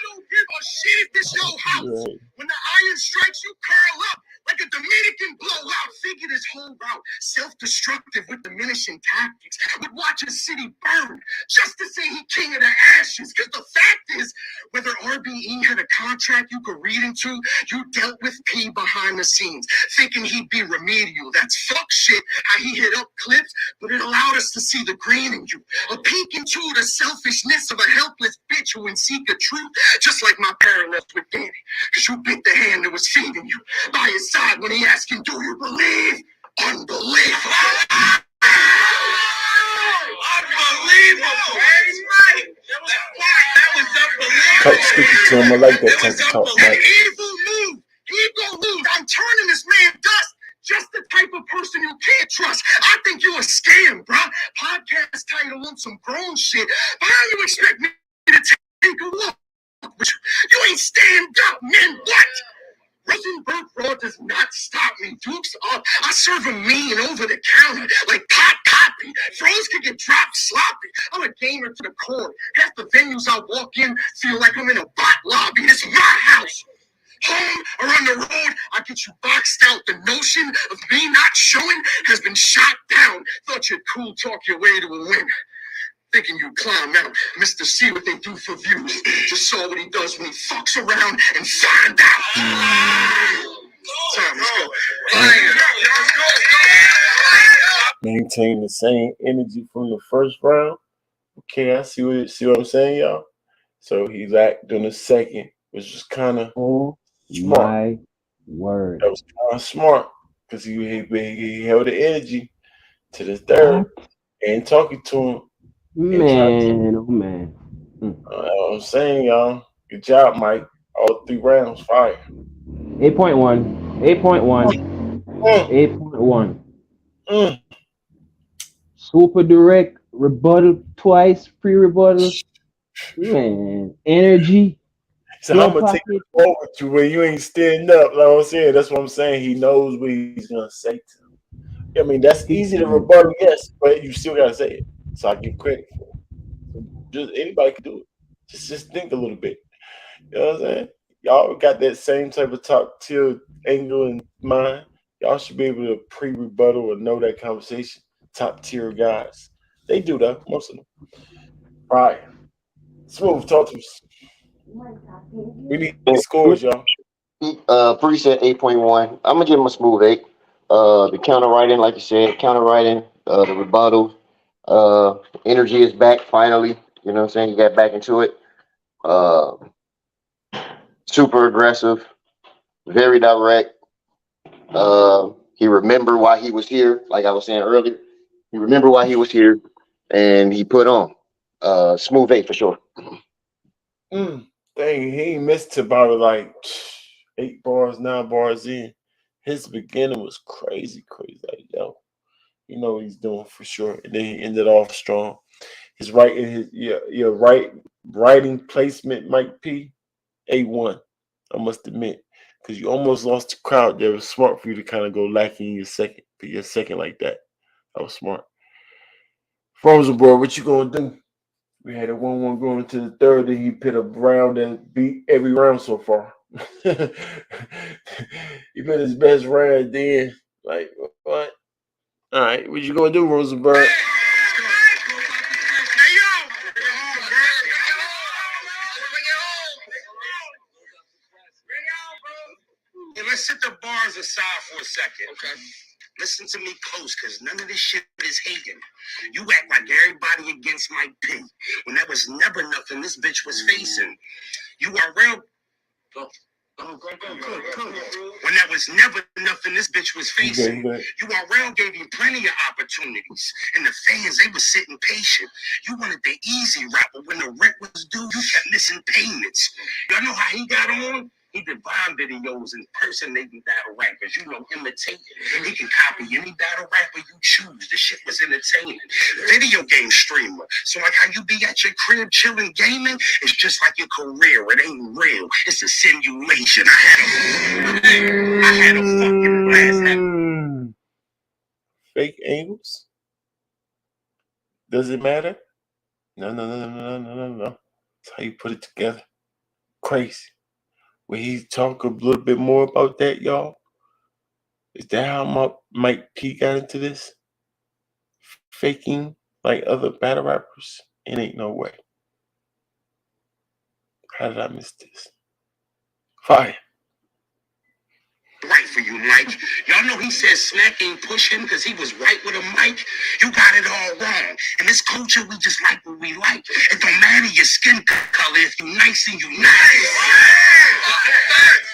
don't give a shit if this your house. Right. When the iron strikes, you curl up like a Dominican blowout. Figure this whole route self-destructive with diminishing tactics. Would watch a city burn just to say he king of the ashes. Because the fact is, whether RBE had a contract you could read into, you dealt with P behind the scenes, thinking he'd be remedial. That's fuck shit. How he hit up clips, but it allowed us to see the green in you. A peek into the selfishness of a helpless bitch who would seek a truth, just like my parallels with Danny. Because you bit the hand that was feeding you by his side when he asked him, do you believe? Unbelievable. Unbelievable. Right. That was unbelievable. Talk scripture to him. I like that type of talk, Mike. Evil move. Ego move. I'm turning this man dust. Just the type of person you can't trust. I think you a scam, bro. Podcast title on some grown shit. But how you expect me to take a look with you? You ain't stand up, man. What? Rosenberg Raw does not stop me. Duke's up. I serve a mean over the counter like pot copy. Froze could get dropped sloppy. I'm a gamer to the core. Half the venues I walk in feel like I'm in a bot lobby. This is my house. Home or on the road, I get you boxed out. The notion of me not showing has been shot down. Thought you'd cool talk your way to a win. Thinking you climb out, Mr. See what they do for views. Just saw what he does when he fucks around and find out. Time is going. Maintain the same energy from the first round. Okay, I see what I'm saying, y'all. So he lacked on the second, which was kind of Oh smart. my word. That was kind of smart because he held the energy to the third and talking to him. Man, oh man. What I'm saying, y'all. Good job, Mike. All 3 rounds, fire. 8.1. 8.1. 8.1. Mm. Super direct, rebuttal twice, pre-rebuttal. Man, energy. So I'm gonna take it forward to when you ain't standing up. Like I'm saying, that's what I'm saying. He knows what he's gonna say to him. I mean, that's easy to rebuttal, yes, but you still gotta say it. So I give credit for it. Just anybody can do it. Just think a little bit. You know what I'm saying? Y'all got that same type of top tier angle in mind. Y'all should be able to pre-rebuttal or know that conversation. Top tier guys. They do that, most of them. All right. Smooth, talk to us. We need these scores, y'all. Preset 8.1. I'm gonna give him a smooth 8. The counter writing, like you said, counter writing, the rebuttal, energy is back finally. You know what I'm saying? You got back into it. Super aggressive, very direct. He remembered why he was here, like I was saying earlier. He remembered why he was here, and he put on. Smooth 8 for sure. Dang, he ain't missed to about like 8 bars, 9 bars in. His beginning was crazy. Like, yo, you know what he's doing for sure. And then he ended off strong. His writing placement, Mike P, A1. I must admit, because you almost lost the crowd. That was smart for you to kind of go lacking your second like that. That was smart. Frozen boy, what you gonna do? We had a 1-1 going into the third, and he put a round that beat every round so far. He put his best round then. Like, what? All right, what you gonna do, Rosenberg? Let's set the bars aside for a second. Okay. Listen to me close, because none of this shit is hating. You act like everybody against Mike P. When that was never nothing this bitch was facing. You are real. Go. When that was never nothing this bitch was facing. URL gave you plenty of opportunities. And the fans, they were sitting patient. You wanted the easy route, but when the rent was due, you kept missing payments. Y'all know how he got on? He did Vine videos impersonating battle rappers, imitating. He can copy any battle rapper you choose. The shit was entertaining. Video game streamer. So like how you be at your crib chilling gaming, it's just like your career. It ain't real. It's a simulation. I had a fucking blast. Fake angles? Does it matter? No. That's how you put it together. Crazy. Will he talk a little bit more about that, y'all? Is that how Mike P got into this? Faking like other battle rappers? It ain't no way. How did I miss this? Fire. Right for you, Mike. Y'all know he said Smack ain't push him because he was right with a mic. You got it all wrong. In this culture, we just like what we like. It don't matter your skin color if you nice and you nice.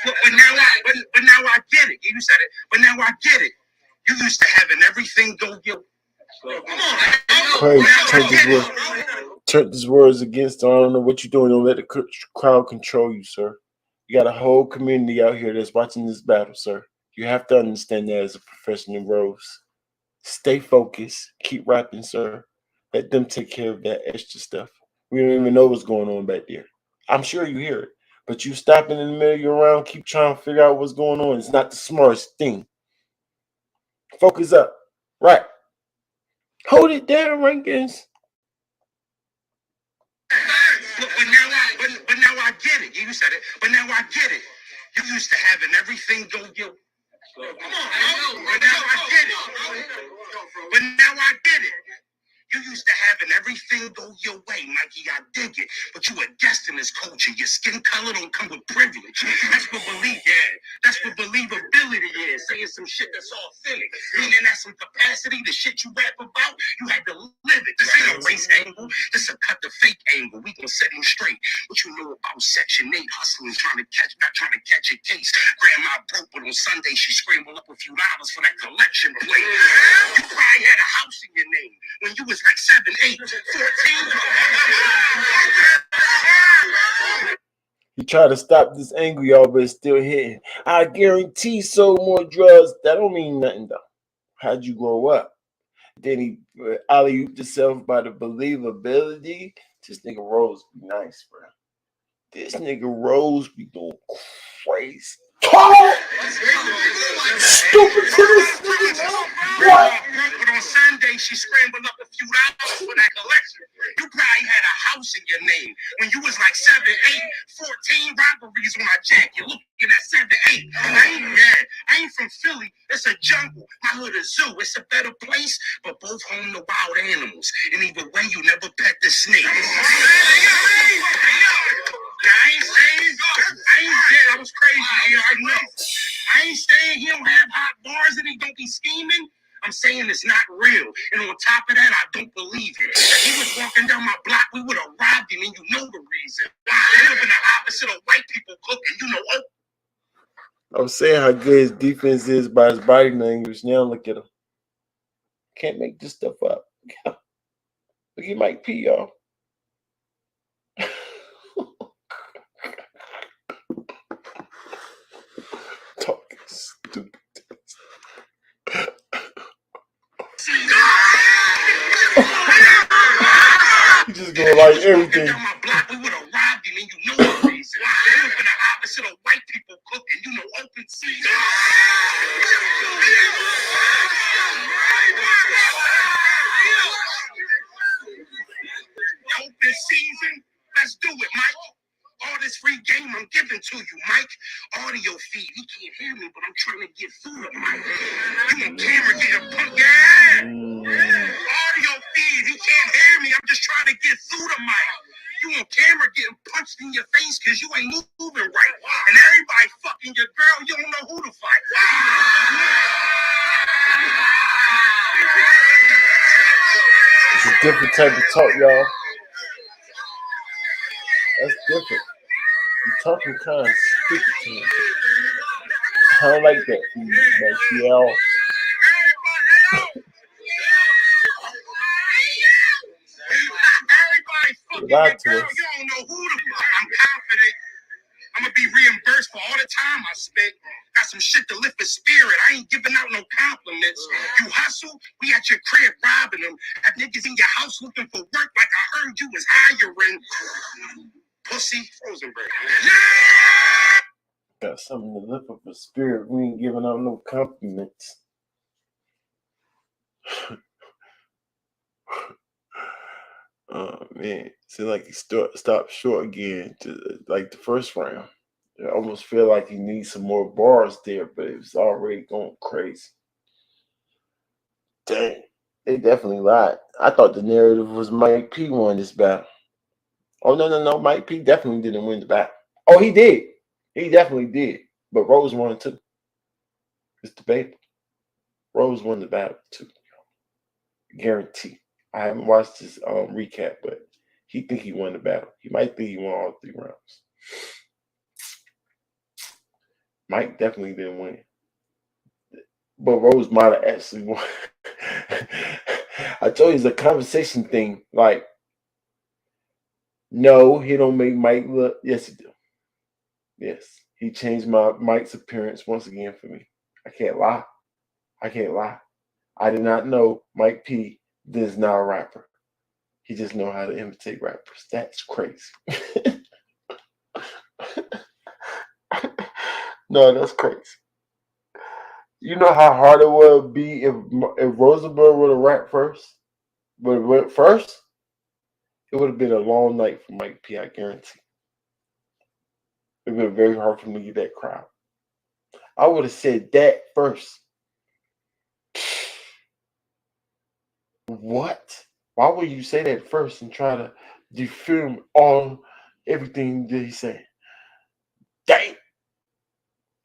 But now I get it. You said it. But now I get it. You used to having everything go your. Come on, Crazy. Turn his words against him. I don't know what you're doing. Don't let the crowd control you, sir. You got a whole community out here that's watching this battle, sir. You have to understand that as a professional, Rose. Stay focused. Keep rapping, sir. Let them take care of that extra stuff. We don't even know what's going on back there. I'm sure you hear it, but you stopping in the middle of your round, keep trying to figure out what's going on. It's not the smartest thing. Focus up. Right. Hold it down, Rankins. But now I get it. You said it. But now I get it. You used to having everything go your. Come on, but now I get it. But now I get it. You used to having everything go your way, Mikey. I dig it. But you a guest in this culture. Your skin color don't come with privilege. That's what That's what believability is. Saying some shit that's authentic. Meaning that's some capacity. The shit you rap about, you had to live it. This ain't a race angle. This a cut the fake angle. We gonna set him straight. What you know about Section 8 hustling, not trying to catch a case. Grandma broke, but on Sunday she scrambled up a few dollars for that collection plate. You probably had a house in your name when you was like 7, 8, 14. You try to stop this angle, y'all, but it's still hitting. I guarantee sold more drugs. That don't mean nothing, though. How'd you grow up? Then he alley-ooped himself by the believability. This nigga Rose be nice, bro. This nigga Rose be going crazy. Stupid to this nigga. What? But on Sunday, she scrambled up a few dollars for that collection. You probably had a house in your name when you was like 7, 8, 14 robberies on my jack. You're looking at 7, 8. I ain't from Philly. It's a jungle. My hood is zoo. It's a better place, but both home to wild animals. And either way, you never pet the snake. I was crazy. I know. I ain't saying he don't have hot bars and he don't be scheming. I'm saying it's not real. And on top of that, I don't believe it. If he was walking down my block, we would have robbed him, and you know the reason. It would have been the opposite of white people cooking. You know, I'm saying how good his defense is by his body language. Now look at him. Can't make this stuff up. Look at Mike P, y'all. Talking stupid. You just gonna like everything. Down my block, we would have robbed him, and you know the reason. It would have been the opposite of white people cooking. You know, open season. Open season. Let's do it, Mike. All this free game I'm giving to you, Mike. Audio feed. He can't hear me, but I'm trying to get through to Mike. You on camera getting punk. Audio feed. He can't hear me. I'm just trying to get through to Mike. You on camera getting punched in your face because you ain't moving right. And everybody fucking your girl. You don't know who to fight. It's a different type of talk, y'all. That's different. You're talking kind of stupid to me. I don't like that from you, like y'all. Everybody fucking your girl. You don't know who to fuck. I'm confident. I'm gonna be reimbursed for all the time I spent. Got some shit to lift the spirit. I ain't giving out no compliments. You hustle, we at your crib robbing them. Have niggas in your house looking for work like I heard you was hiring. Pussy Rosenberg. Got something to lift up the spirit. We ain't giving out no compliments. Man, seems like he stopped short again to like the first round. I almost feel like he needs some more bars there, but it was already going crazy. Dang, they definitely lied. I thought the narrative was Mike P won this battle. Oh no, Mike P definitely didn't win the battle. Oh, he did. He definitely did. But Rose won too. It's debatable. Rose won the battle too. Guarantee. I haven't watched his recap, but he think he won the battle. He might think he won all 3 rounds. Mike definitely didn't win. But Rose might have actually won. I told you it's a conversation thing. Like, no, he don't make Mike look. Yes, he do. Yes, he changed Mike's appearance once again for me. I can't lie. I can't lie. I did not know Mike P is not a rapper. He just know how to imitate rappers. That's crazy. No, that's crazy. You know how hard it would be if Rosenberg would have rapped first? But went first, it would have been a long night for Mike P, I guarantee. It would have been very hard for me to get that crowd. I would have said that first. What? Why would you say that first and try to defilm everything that he said? Dang.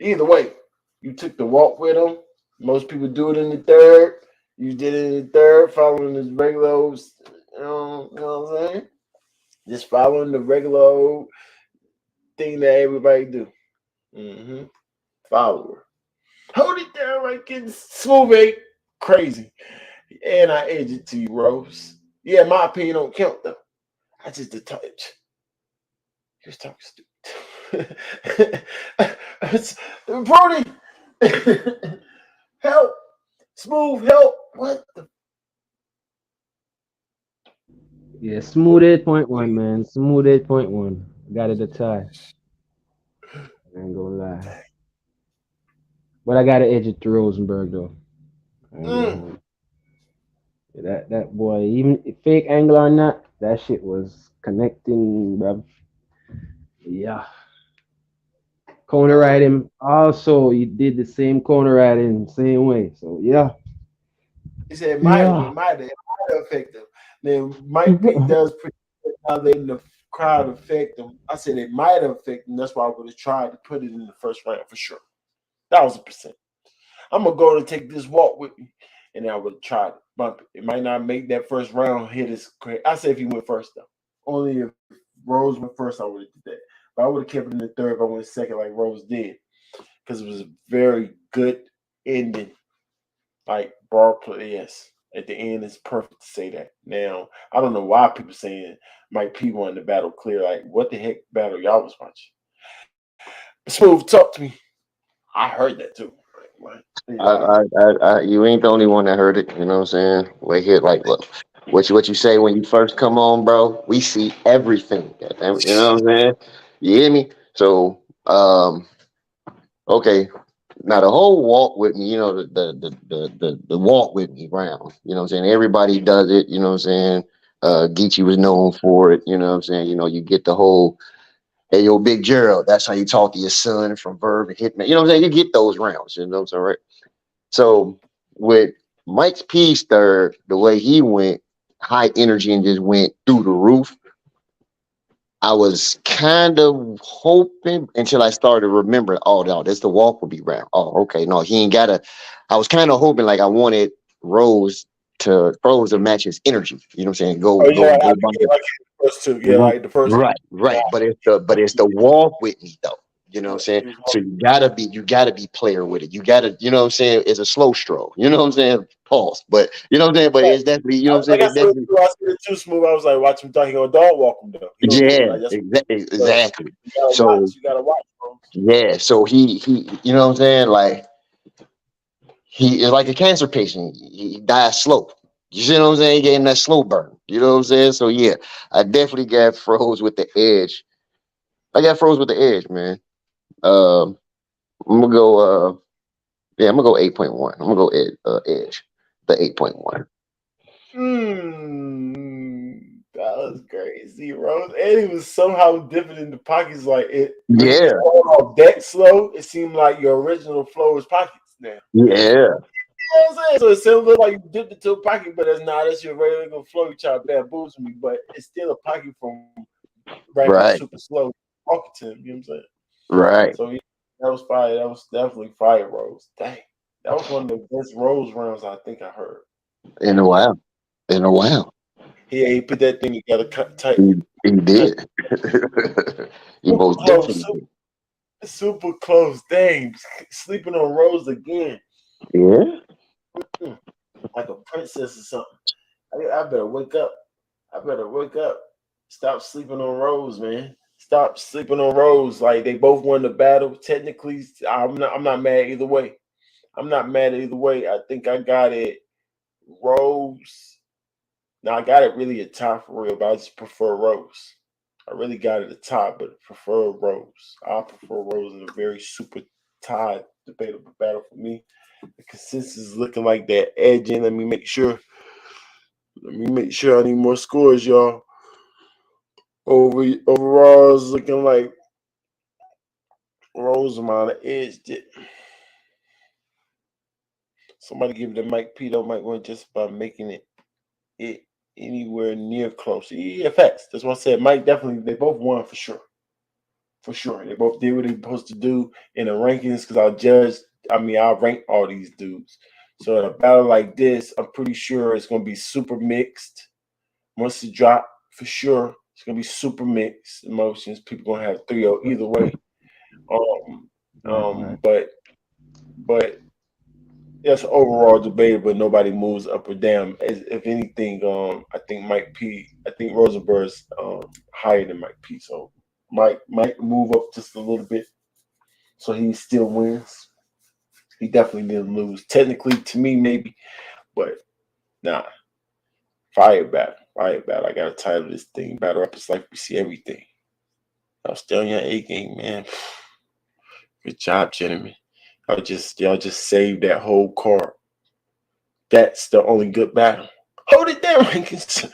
Either way, you took the walk with him. Most people do it in the third. You did it in the third, following his regular old, you know what I'm saying? Just following the regular old thing that everybody do. Mm-hmm. Follower. Hold it down right, kid. Smooth eight. Crazy. And I edge it to you, Rose. Yeah, my opinion don't count though. I just a touch. He was talking stupid. Brody, help. Smooth, help. What the? Yeah, smooth 8.1, man. Smooth 8.1. Got it a tie. I ain't gonna lie. But I gotta edge it to Rosenberg though. I ain't gonna Mm. hold. That boy, even fake angle or not, that shit was connecting, bro. Yeah. Corner riding also, you did the same corner riding, same way. So yeah. He said Yeah. it might have affected him. Then Mike P does pretty good now letting the crowd affect him. I said it might have affected him. That's why I would have tried to put it in the first round for sure. 1,000%. I'm gonna go and take this walk with me, and I would have tried to bump it. It might not make that first round hit as great. I say if he went first though. Only if Rose went first, I would have did that. But I would have kept it in the third if I went second like Rose did, because it was a very good ending. Like bar play, yes. At the end, it's perfect to say that. Now, I don't know why people saying Mike P won the battle clear. Like, what the heck battle y'all was watching? Smooth, talk to me. I heard that too. Like, You ain't the only one that heard it. You know what I'm saying? We hear like, look, what you say when you first come on, bro. We see everything. Goddamn it, you know what I'm saying? You hear me? So, okay. Now the whole walk with me, you know, the walk with me round. You know what I'm saying? Everybody does it. You know what I'm saying? Geechee was known for it. You know what I'm saying? You know, you get the whole, hey, yo, Big Gerald. That's how you talk to your son from Verb and Hitman. You know what I'm saying? You get those rounds. You know what I'm saying? Right? So with Mike's piece third, the way he went, high energy and just went through the roof. I was kind of hoping until I started remembering, oh no, this the walk will be round. Oh, okay. No, he ain't gotta. I was kind of hoping like I wanted Rose to match his energy. You know what I'm saying? oh yeah, Go by like the first two. Yeah, like the first. right. But it's the walk with me though. You know what I'm saying? So you gotta be player with it. You gotta, you know what I'm saying? It's a slow stroll. You know what I'm saying? Pause. But you know what I'm saying? But it's definitely, you know what I'm saying? Like I It's said, definitely, I said it too smooth. I was like, watch him talk. He gonna dog walk him though. He gonna do it. yeah, Like that's but exactly. you gotta watch. So You gotta watch, bro. yeah, so he, you know what I'm saying? Like he is like a cancer patient. He dies slow. You see what I'm saying? He gave him that slow burn. You know what I'm saying? So yeah, I definitely got froze with the edge. I got froze with the edge, man. Um, I'm gonna go. Yeah, I'm gonna go 8.1. I'm gonna go edge. The 8.1. was crazy, Rose. And it was somehow different in the pockets. Like it when it was Yeah, all off that slow, it seemed like your original flow was pockets now. yeah, You know what I'm saying? So it still look like you dipped into a pocket, but that's your regular flow. You try to bamboozle me, but it's still a pocket from rapping right, super slow, talking to him. You know what I'm saying? right. So yeah, that was fire. That was definitely fire, Rose. Dang, that was one of the best Rose rounds I think I heard. In a while, in a while, He put that thing together tight. he tight. did. He Super most close, definitely super, did. super close. Dang, sleeping on Rose again. Yeah, Mm, like a princess or something. I better wake up. I better wake up. Stop sleeping on Rose, man. Stop sleeping on Rose. Like they both won the battle. Technically, I'm not mad either way. I'm not mad either way. I think I got it. Rose. Now I got it really a tie for real, but I just prefer Rose. I really got it a tie, but prefer Rose. I prefer Rose in a very super tie debatable battle for me. The consensus is looking like that edging. Let me make sure. Let me make sure I need more scores, y'all. Overall, it's looking like Rosemont edged it. Somebody give it to Mike P. Though Mike went just by making it anywhere near close. Yeah, facts. That's what I said. Mike definitely. They both won for sure. For sure, they both did what they supposed to do in the rankings. Because I'll judge. I mean, I'll rank all these dudes. So in a battle like this, I'm pretty sure it's gonna be super mixed. Once it drop, for sure, it's gonna be super mixed emotions. People gonna have 3-0 either way. Um, Right. but it's overall debated, but nobody moves up or down. If anything, I think Mike P. I think Rosenberg's higher than Mike P. So Mike might move up just a little bit, so he still wins. He definitely didn't lose. Technically, to me, maybe, but nah. Fire battle. I got to title this thing. Battle up. It's like we see everything. Y'all still on your A game, man. Good job, gentlemen. Y'all just saved that whole card. That's the only good battle. Hold it down, Rankins.